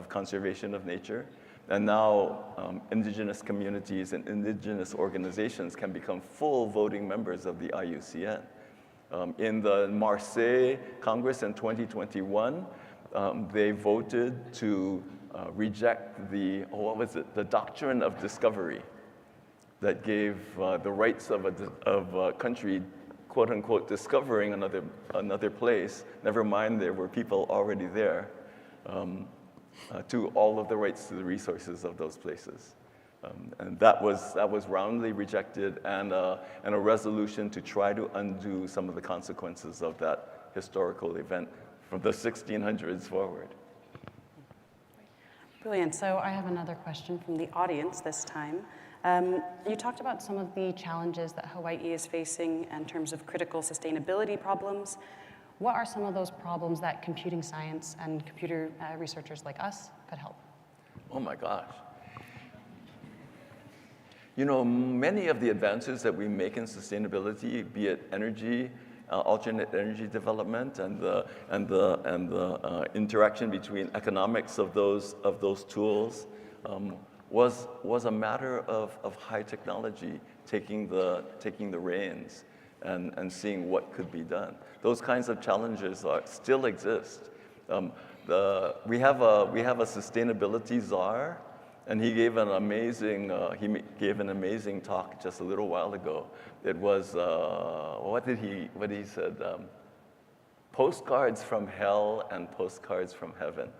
Conservation of Nature. And now indigenous communities and indigenous organizations can become full voting members of the IUCN. In the Marseille Congress in 2021, they voted to reject the doctrine of discovery that gave the rights of a country, quote unquote, discovering another place. Never mind, there were people already there. To all of the rights to the resources of those places. And that was roundly rejected, and a resolution to try to undo some of the consequences of that historical event from the 1600s forward. Brilliant. So I have another question from the audience this time. You talked about some of the challenges that Hawaii is facing in terms of critical sustainability problems. What are some of those problems that computing science and computer researchers like us could help? Oh my gosh. Many of the advances that we make in sustainability, be it energy, alternate energy development, and the interaction between economics of those tools, was a matter of high technology taking the reins and seeing what could be done. Those kinds of challenges still exist. We have a sustainability czar, and he gave an amazing talk just a little while ago. It was what he said? Postcards from hell and postcards from heaven.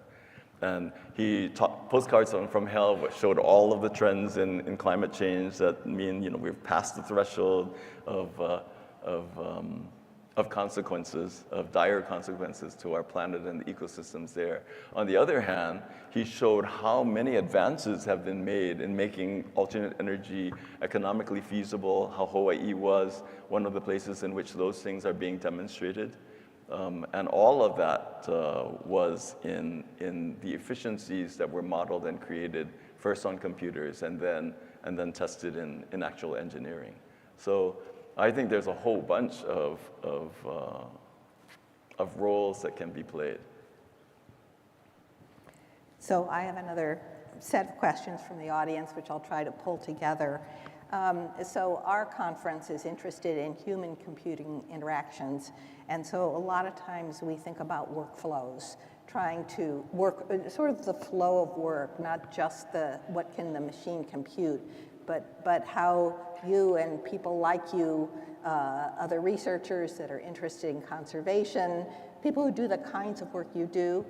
And he taught postcards from hell, which showed all of the trends in climate change that mean we've passed the threshold of of consequences, of dire consequences to our planet and the ecosystems there. On the other hand, he showed how many advances have been made in making alternate energy economically feasible, how Hawaii was one of the places in which those things are being demonstrated. And all of that was in the efficiencies that were modeled and created first on computers and then tested in actual engineering. So I think there's a whole bunch of roles that can be played. So I have another set of questions from the audience, which I'll try to pull together. So our conference is interested in human-computing interactions, and so a lot of times we think about workflows, trying to work, sort of the flow of work, not just what can the machine compute, but how you and people like you, other researchers that are interested in conservation, people who do the kinds of work you do,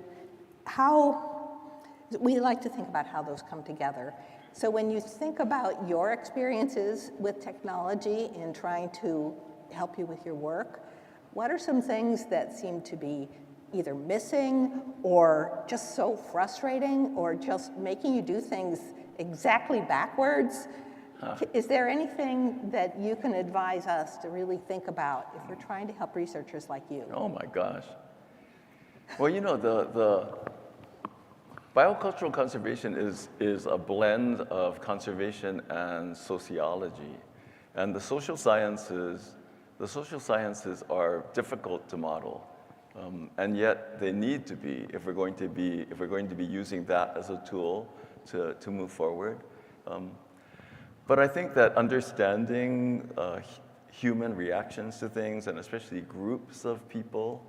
we like to think about how those come together. So when you think about your experiences with technology in trying to help you with your work, what are some things that seem to be either missing or just so frustrating or just making you do things exactly backwards? Is there anything that you can advise us to really think about if we're trying to help researchers like you? Oh my gosh. Well, you know, the biocultural conservation is a blend of conservation and sociology. And the social sciences are difficult to model. And yet they need to be if we're going to be using that as a tool to move forward. But I think that understanding human reactions to things, and especially groups of people,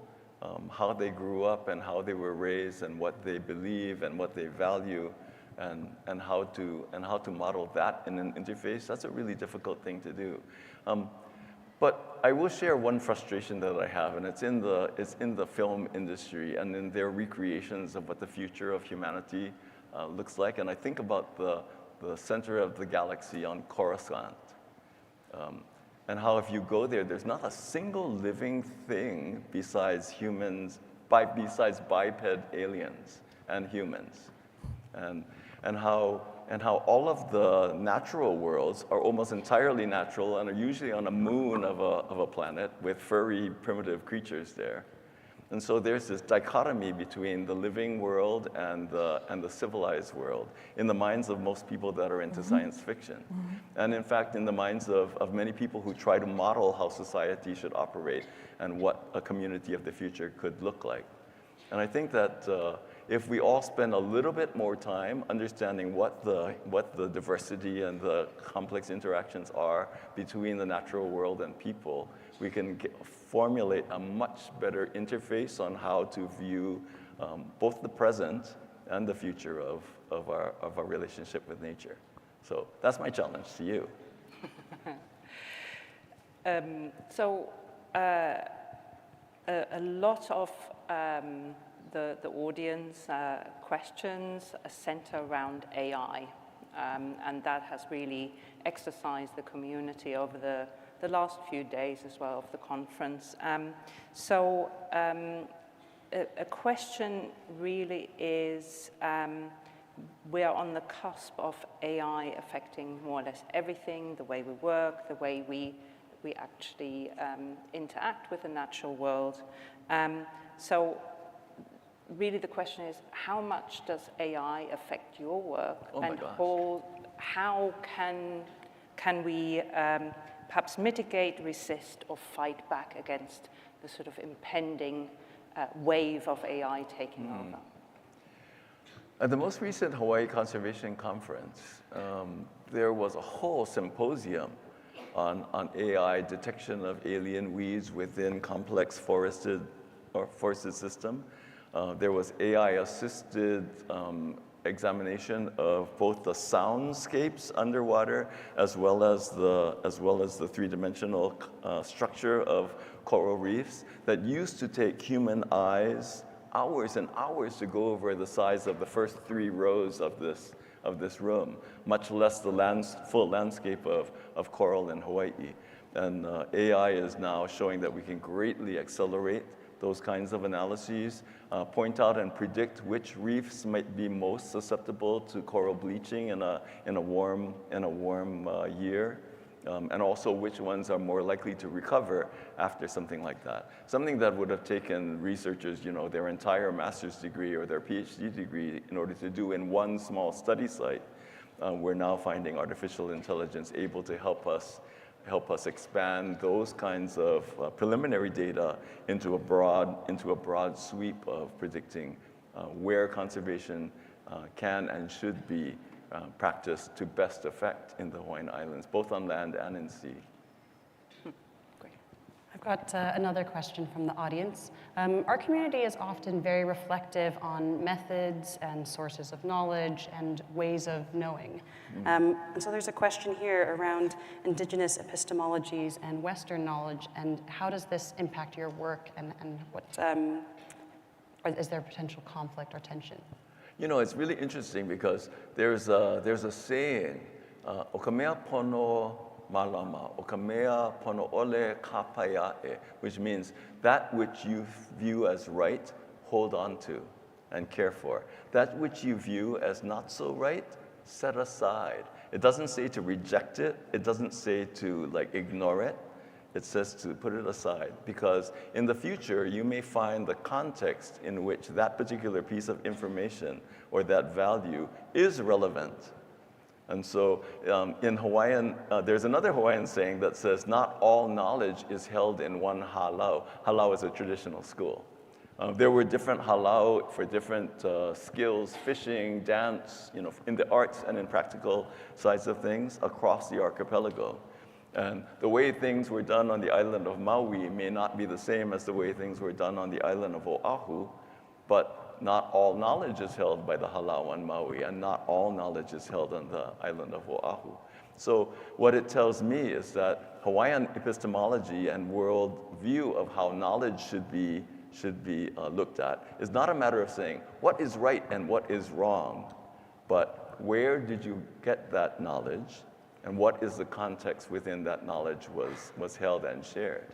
how they grew up and how they were raised and what they believe and what they value, and how to model that in an interface, that's a really difficult thing to do. But I will share one frustration that I have, and it's in the film industry and in their recreations of what the future of humanity looks like. And I think about the center of the galaxy on Coruscant, and how if you go there, there's not a single living thing besides humans, besides biped aliens and humans, and how all of the natural worlds are almost entirely natural and are usually on a moon of a planet with furry primitive creatures there. And so there's this dichotomy between the living world and the civilized world in the minds of most people that are into science fiction. And in fact, in the minds of many people who try to model how society should operate and what a community of the future could look like. And I think that if we all spend a little bit more time understanding what the diversity and the complex interactions are between the natural world and people, we can formulate a much better interface on how to view both the present and the future of our relationship with nature. So that's my challenge to you. A lot of the audience questions center around AI, and that has really exercised the community over the last few days as well of the conference. A question really is, we are on the cusp of AI affecting more or less everything, the way we work, the way we actually interact with the natural world. So really the question is, how much does AI affect your work? Oh my gosh. How can we perhaps mitigate, resist, or fight back against the sort of impending wave of AI taking over? At the most recent Hawaii Conservation Conference, there was a whole symposium on AI detection of alien weeds within complex forested system. There was AI-assisted examination of both the soundscapes underwater as well as the three-dimensional structure of coral reefs that used to take human eyes hours and hours to go over the size of the first 3 rows of this room, much less the full landscape of coral in Hawaii. And AI is now showing that we can greatly accelerate those kinds of analyses, point out and predict which reefs might be most susceptible to coral bleaching in a warm year, and also which ones are more likely to recover after something like that. Something that would have taken researchers, their entire master's degree or their PhD degree in order to do in one small study site. We're now finding artificial intelligence able to help us expand those kinds of preliminary data into a broad sweep of predicting where conservation can and should be practiced to best effect in the Hawaiian Islands, both on land and in sea. I've got another question from the audience. Our community is often very reflective on methods and sources of knowledge and ways of knowing. And so there's a question here around indigenous epistemologies and Western knowledge, and how does this impact your work, and what, is there potential conflict or tension? It's really interesting because there's a saying, o ka mea pono malama, o ka mea pono ole kapaiae, which means that which you view as right, hold on to and care for. That which you view as not so right, set aside. It doesn't say to reject it. It doesn't say to ignore it. It says to put it aside, because in the future, you may find the context in which that particular piece of information or that value is relevant. And so in Hawaiian, there's another Hawaiian saying that says, not all knowledge is held in one halau. Halau is a traditional school. There were different halau for different skills, fishing, dance, in the arts and in practical sides of things across the archipelago. And the way things were done on the island of Maui may not be the same as the way things were done on the island of Oahu, but not all knowledge is held by the halau on Maui, and not all knowledge is held on the island of Oahu. So what it tells me is that Hawaiian epistemology and world view of how knowledge should be looked at is not a matter of saying what is right and what is wrong, but where did you get that knowledge, and what is the context within that knowledge was held and shared.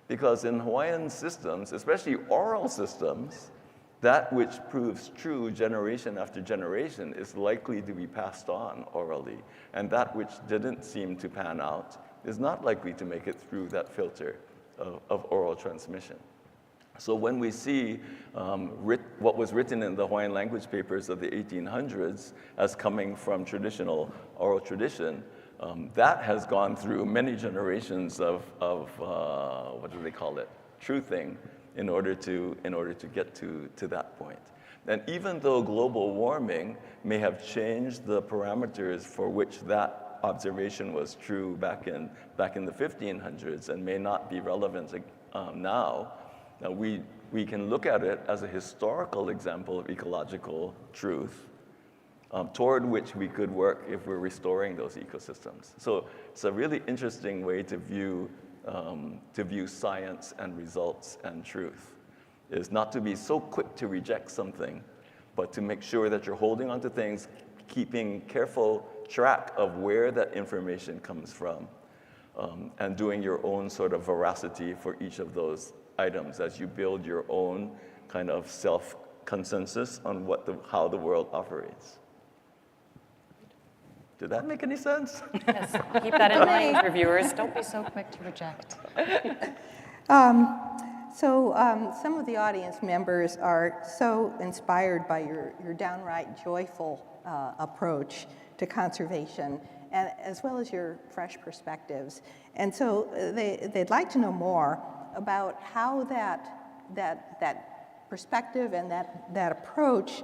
Because in Hawaiian systems, especially oral systems, that which proves true generation after generation is likely to be passed on orally. And that which didn't seem to pan out is not likely to make it through that filter of oral transmission. So when we see what was written in the Hawaiian language papers of the 1800s as coming from traditional oral tradition, that has gone through many generations of what do they call it, truthing, in order to get to that point. And even though global warming may have changed the parameters for which that observation was true back in the 1500s and may not be relevant now, we can look at it as a historical example of ecological truth, toward which we could work if we're restoring those ecosystems. So it's a really interesting way to view science and results and truth, is not to be so quick to reject something, but to make sure that you're holding on to things, keeping careful track of where that information comes from, and doing your own sort of veracity for each of those items as you build your own kind of self-consensus on how the world operates. Did that make any sense? Yes, keep that in mind, reviewers. Don't be so quick to reject. Some of the audience members are so inspired by your downright joyful approach to conservation, and as well as your fresh perspectives. And so they'd like to know more about how that perspective and that approach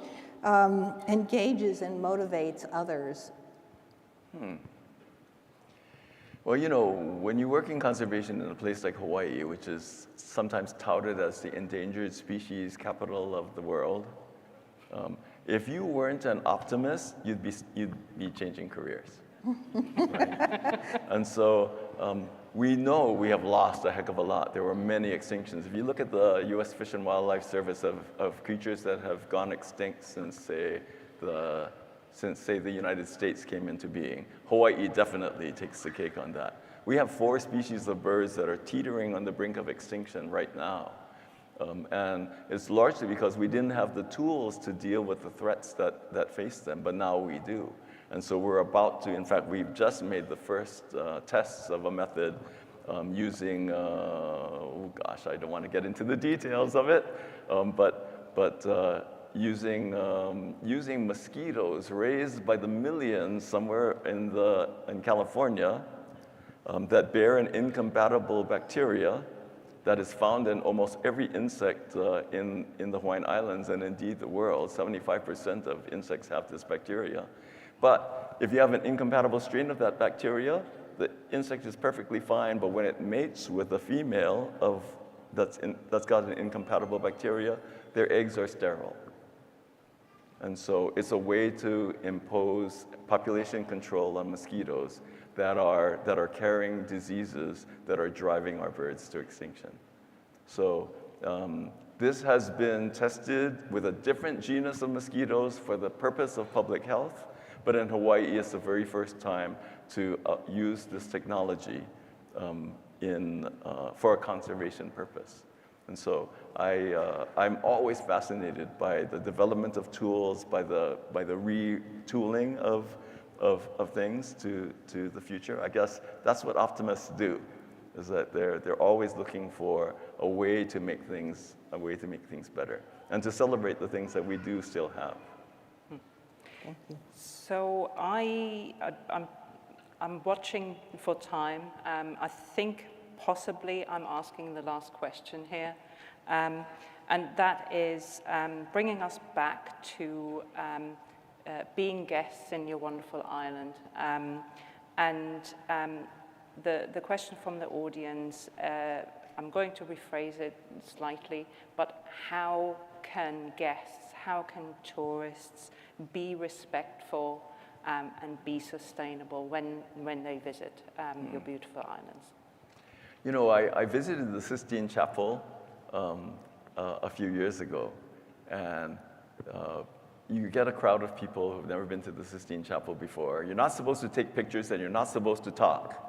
engages and motivates others. Well, when you work in conservation in a place like Hawaii, which is sometimes touted as the endangered species capital of the world, if you weren't an optimist, you'd be changing careers. Right? And so we know we have lost a heck of a lot. There were many extinctions. If you look at the U.S. Fish and Wildlife Service of creatures that have gone extinct since, say, the United States came into being, Hawaii definitely takes the cake on that. We have 4 species of birds that are teetering on the brink of extinction right now. And it's largely because we didn't have the tools to deal with the threats that face them, but now we do. And so we're about to, in fact, we've just made the first tests of a method using, oh gosh, I don't want to get into the details of it, but using mosquitoes raised by the millions somewhere in California that bear an incompatible bacteria that is found in almost every insect in the Hawaiian Islands and indeed the world. 75% of insects have this bacteria. But if you have an incompatible strain of that bacteria, the insect is perfectly fine, but when it mates with a female that's got an incompatible bacteria, their eggs are sterile. And so it's a way to impose population control on mosquitoes that are carrying diseases that are driving our birds to extinction. So this has been tested with a different genus of mosquitoes for the purpose of public health, but in Hawaii, it's the very first time to use this technology for a conservation purpose. And so I'm always fascinated by the development of tools, by the retooling of things to the future. I guess that's what optimists do, is that they're always looking for a way to make things better and to celebrate the things that we do still have. Thank you. So I'm watching for time. I think possibly I'm asking the last question here, and that is bringing us back to being guests in your wonderful island. The question from the audience, I'm going to rephrase it slightly, but how can guests, how can tourists be respectful and be sustainable when they visit your beautiful islands? You know, I visited the Sistine Chapel a few years ago, and you get a crowd of people who've never been to the Sistine Chapel before. You're not supposed to take pictures and you're not supposed to talk.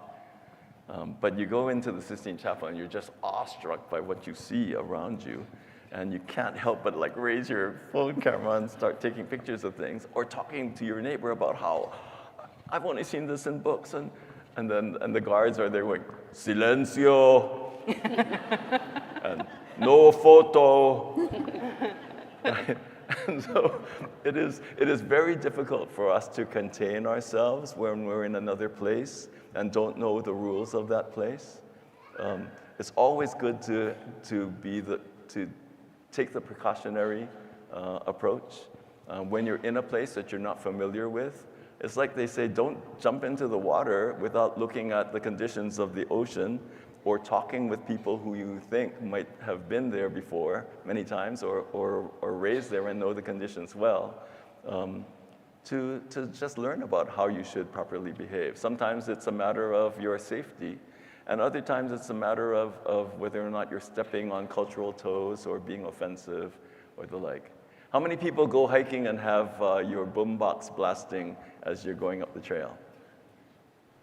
But you go into the Sistine Chapel and you're just awestruck by what you see around you. And you can't help but like raise your phone camera and start taking pictures of things, or talking to your neighbor about how I've only seen this in books, and the guards are there going, silencio, and no photo. And so it is very difficult for us to contain ourselves when we're in another place and don't know the rules of that place. It's always good to take the precautionary approach. When you're in a place that you're not familiar with, it's like they say, don't jump into the water without looking at the conditions of the ocean or talking with people who you think might have been there before many times or raised there and know the conditions well, to just learn about how you should properly behave. Sometimes it's a matter of your safety, and other times it's a matter of whether or not you're stepping on cultural toes or being offensive or the like. How many people go hiking and have your boombox blasting as you're going up the trail?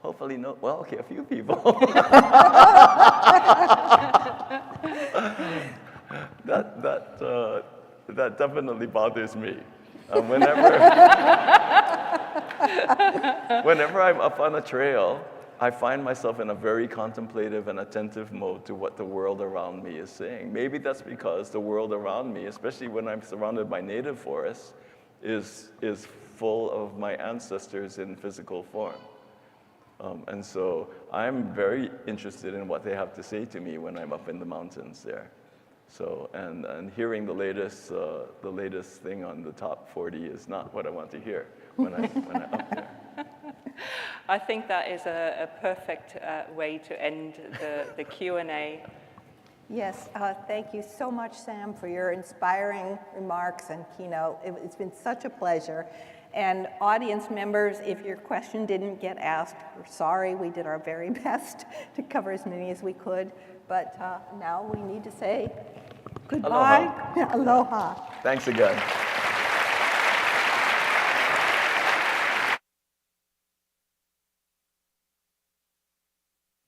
Hopefully no, well, okay, a few people. That definitely bothers me. Whenever I'm up on a trail, I find myself in a very contemplative and attentive mode to what the world around me is saying. Maybe that's because the world around me, especially when I'm surrounded by native forests, is full of my ancestors in physical form. And so I'm very interested in what they have to say to me when I'm up in the mountains there. So, and hearing the latest thing on the top 40 is not what I want to hear when I'm up there. I think that is a perfect way to end the Q&A. Yes, thank you so much, Sam, for your inspiring remarks and keynote. It's been such a pleasure. And audience members, if your question didn't get asked, we're sorry. We did our very best to cover as many as we could. But now we need to say goodbye. Aloha. Aloha. Thanks again.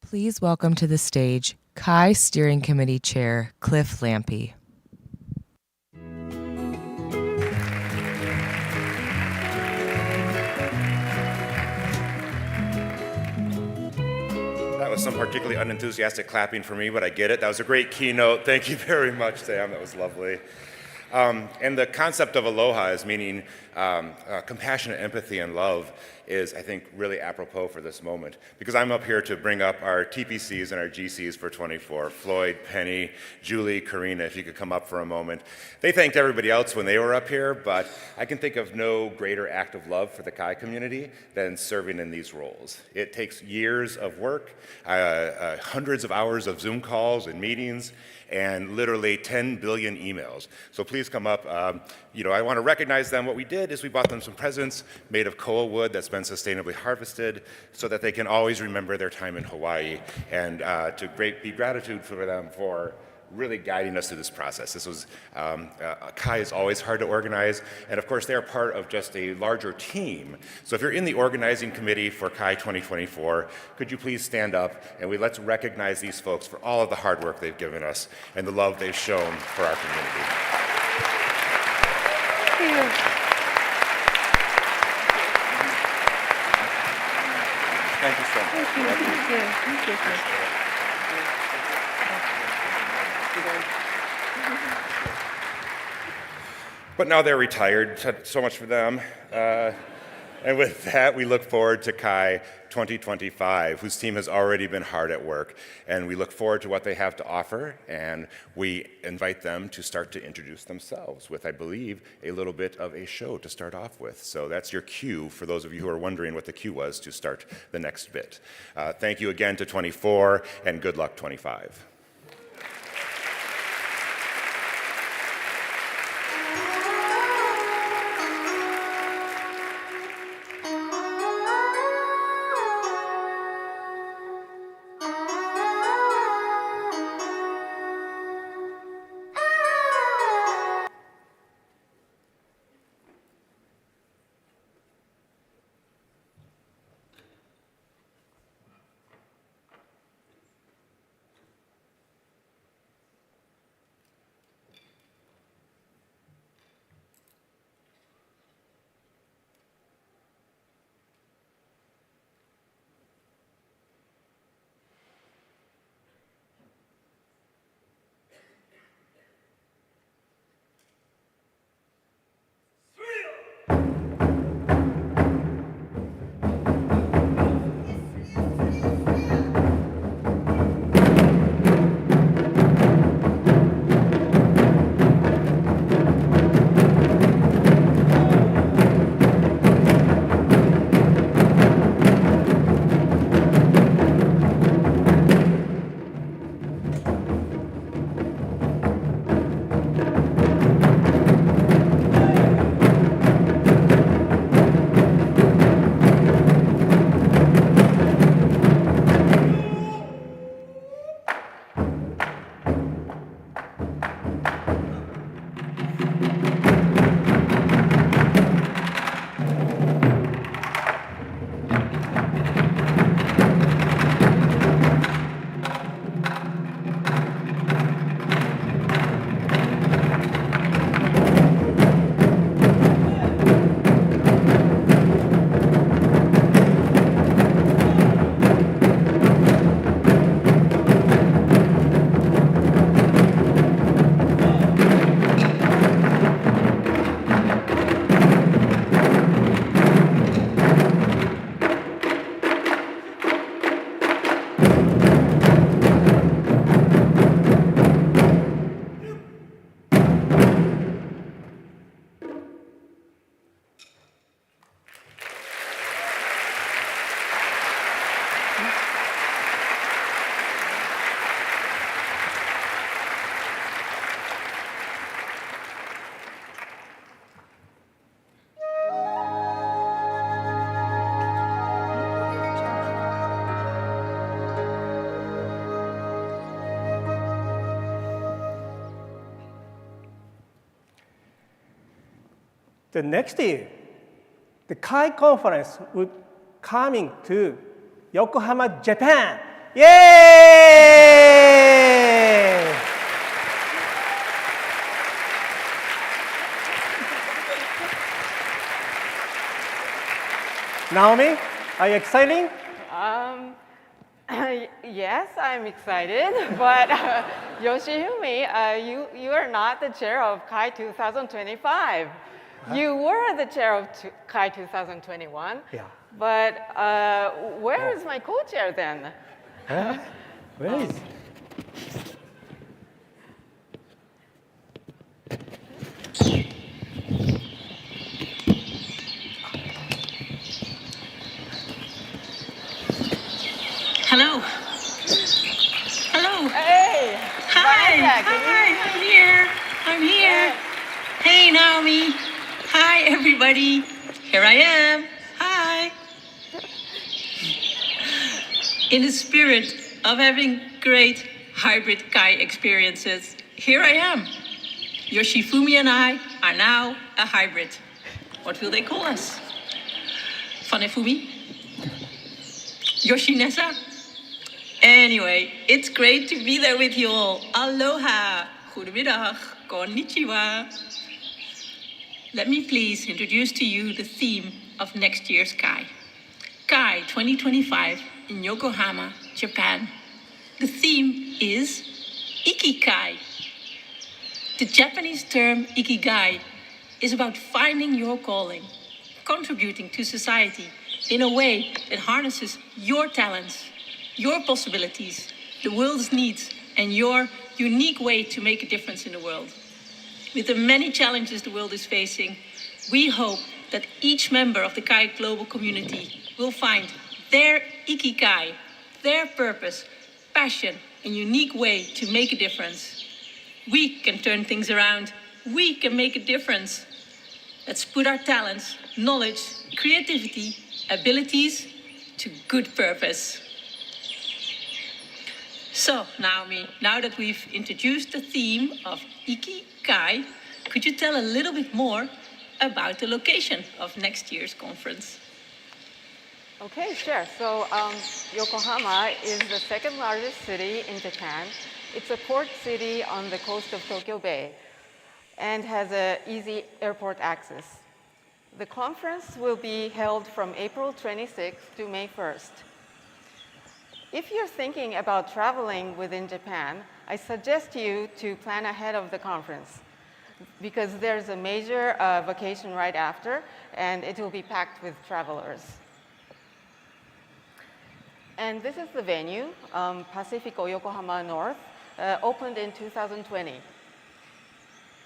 Please welcome to the stage Kai Steering Committee Chair Cliff Lampy. That was some particularly unenthusiastic clapping for me, but I get it. That was a great keynote. Thank you very much, Sam. That was lovely. And the concept of aloha is meaning compassionate empathy and love is, I think, really apropos for this moment. Because I'm up here to bring up our TPCs and our GCs for 24. Floyd, Penny, Julie, Karina, if you could come up for a moment. They thanked everybody else when they were up here, but I can think of no greater act of love for the Kai community than serving in these roles. It takes years of work, hundreds of hours of Zoom calls and meetings, and literally 10 billion emails. So please come up. I want to recognize them. What we did is we bought them some presents made of koa wood that's been sustainably harvested so that they can always remember their time in Hawaii, and to be gratitude for them for really guiding us through this process. This was, Kai is always hard to organize, and of course they're part of just a larger team. So if you're in the organizing committee for Kai 2024, could you please stand up and let's recognize these folks for all of the hard work they've given us and the love they've shown for our community. Thank you. Thank you so much. Thank you. Thank you. Thank you. But now they're retired, so much for them. And with that, we look forward to Kai 2025, whose team has already been hard at work. And we look forward to what they have to offer, and we invite them to start to introduce themselves with, I believe, a little bit of a show to start off with. So that's your cue for those of you who are wondering what the cue was to start the next bit. Thank you again to 24, and good luck 25. The next year, the Kai conference would coming to Yokohama, Japan. Yay! Naomi, are you excited? Yes, I'm excited, but Yoshihumi, you are not the chair of KAI 2025. You were the chair of KAI 2021. Yeah. But where is my co-chair then? Huh? Where is? Hello. Hello. Hey. Hi. Vanessa, I'm here. Hey, Naomi. Hi, everybody. Here I am. Hi. In the spirit of having great hybrid KAI experiences, here I am. Yoshifumi and I are now a hybrid. What will they call us? Fanefumi? Yoshinessa? Anyway, it's great to be there with you all. Aloha, goedemiddag, konnichiwa. Let me please introduce to you the theme of next year's KAI. KAI 2025 in Yokohama, Japan. The theme is Ikigai. The Japanese term Ikigai is about finding your calling, contributing to society in a way that harnesses your talents, your possibilities, the world's needs, and your unique way to make a difference in the world. With the many challenges the world is facing, we hope that each member of the KAI global community will find their Ikigai, their purpose, passion, and unique way to make a difference. We can turn things around. We can make a difference. Let's put our talents, knowledge, creativity, abilities to good purpose. So, Naomi, now that we've introduced the theme of Ikigai, could you tell a little bit more about the location of next year's conference? Okay, sure. So Yokohama is the second largest city in Japan. It's a port city on the coast of Tokyo Bay and has an easy airport access. The conference will be held from April 26th to May 1st. If you're thinking about traveling within Japan, I suggest you to plan ahead of the conference because there's a major vacation right after and it will be packed with travelers. And this is the venue, Pacifico Yokohama North, opened in 2020.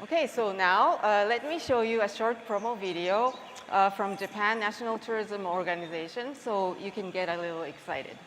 Okay, so now let me show you a short promo video from Japan National Tourism Organization so you can get a little excited.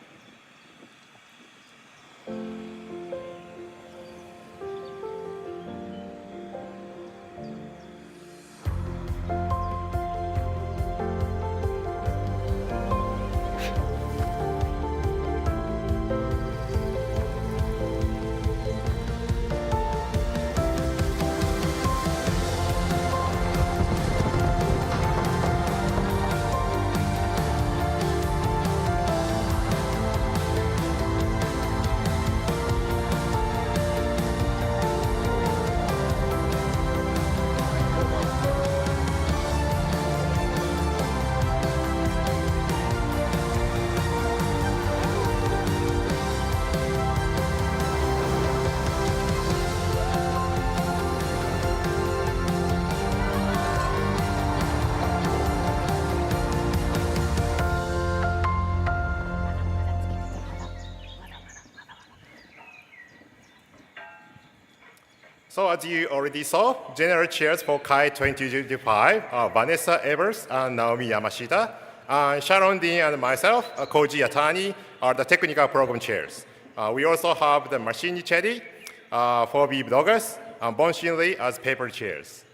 So as you already saw, general chairs for KAI 2025 are Vanessa Evers and Naomi Yamashita. Sharon Dean and myself, Koji Atani, are the technical program chairs. We also have the Mashini Chedi, 4B bloggers, and Bon Shinley as paper chairs.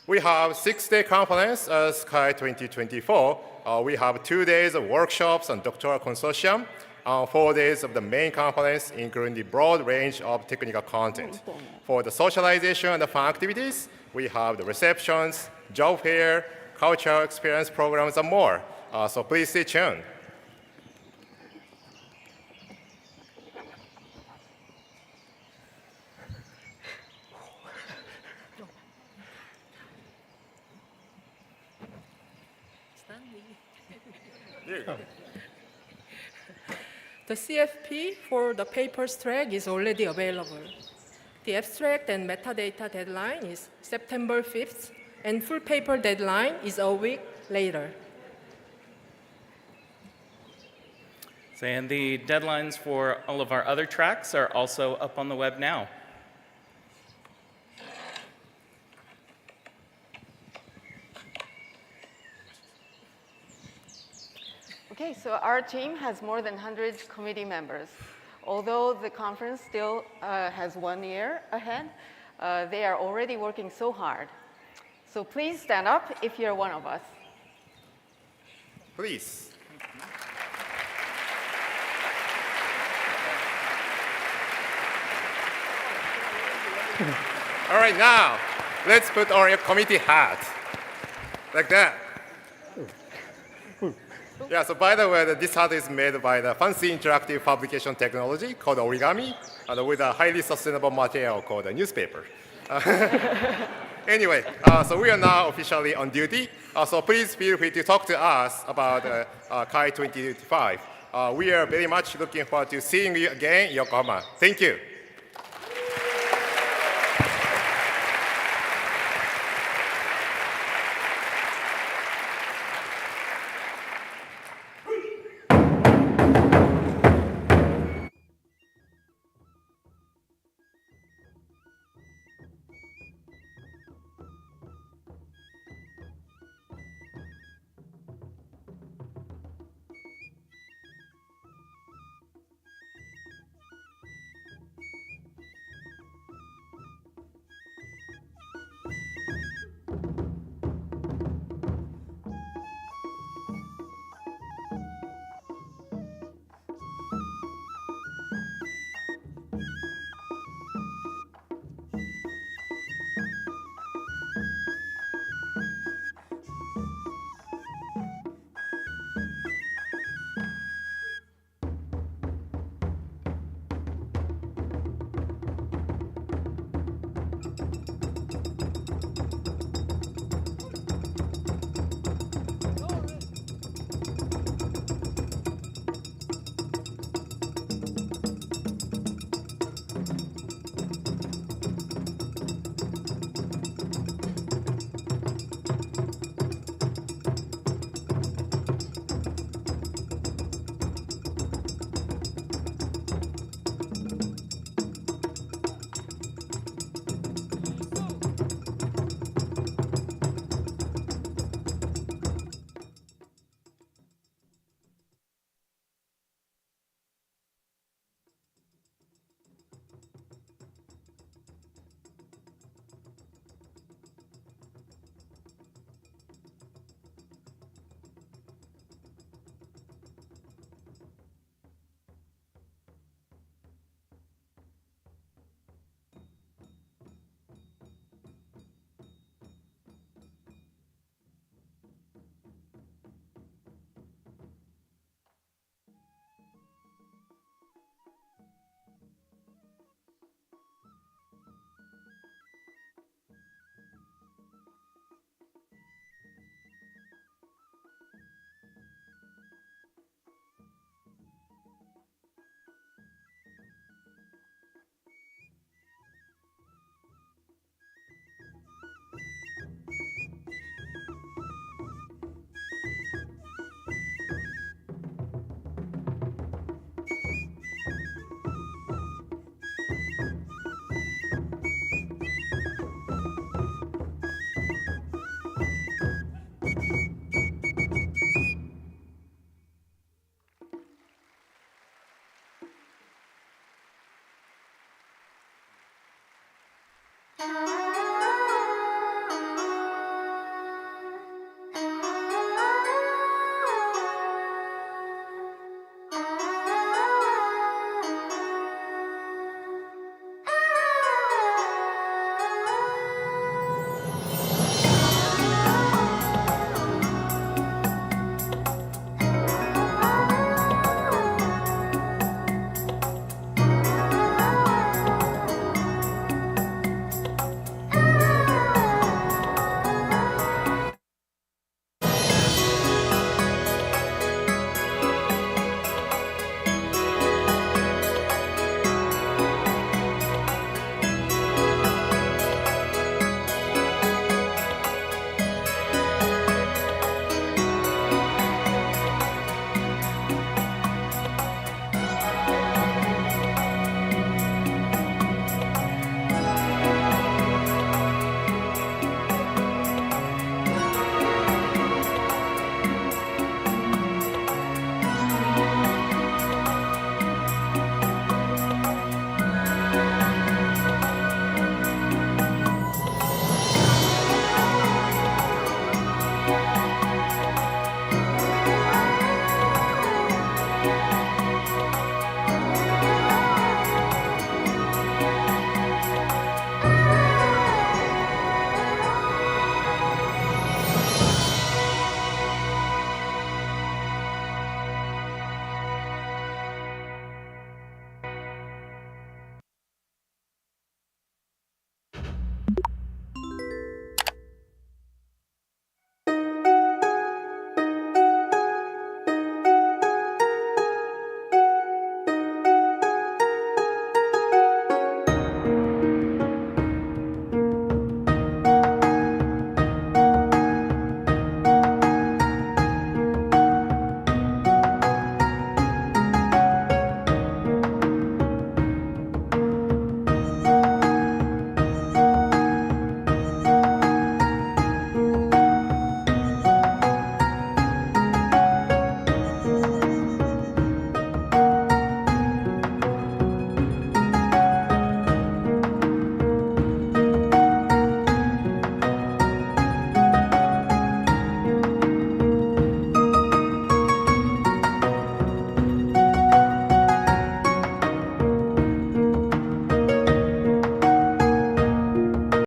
We have 6-day conference as KAI 2024. We have 2 days of workshops and doctoral consortium, 4 days of the main conference, including the broad range of technical content. For the socialization and the fun activities, we have the receptions, job fair, cultural experience programs, and more. So please stay tuned. There you go. The CFP for the papers track is already available. The abstract and metadata deadline is September 5th, and full paper deadline is a week later. So, and the deadlines for all of our other tracks are also up on the web now. Okay, so our team has more than 100 committee members. Although the conference still has 1 year ahead, they are already working so hard. So please stand up if you're one of us. Please. All right, now, let's put our committee hat. Like that. Yeah, so by the way, this hat is made by the fancy interactive publication technology called origami, and with a highly sustainable material called a newspaper. Anyway, so we are now officially on duty. So please feel free to talk to us about KAI 2025. We are very much looking forward to seeing you again in Yokohama. Thank you.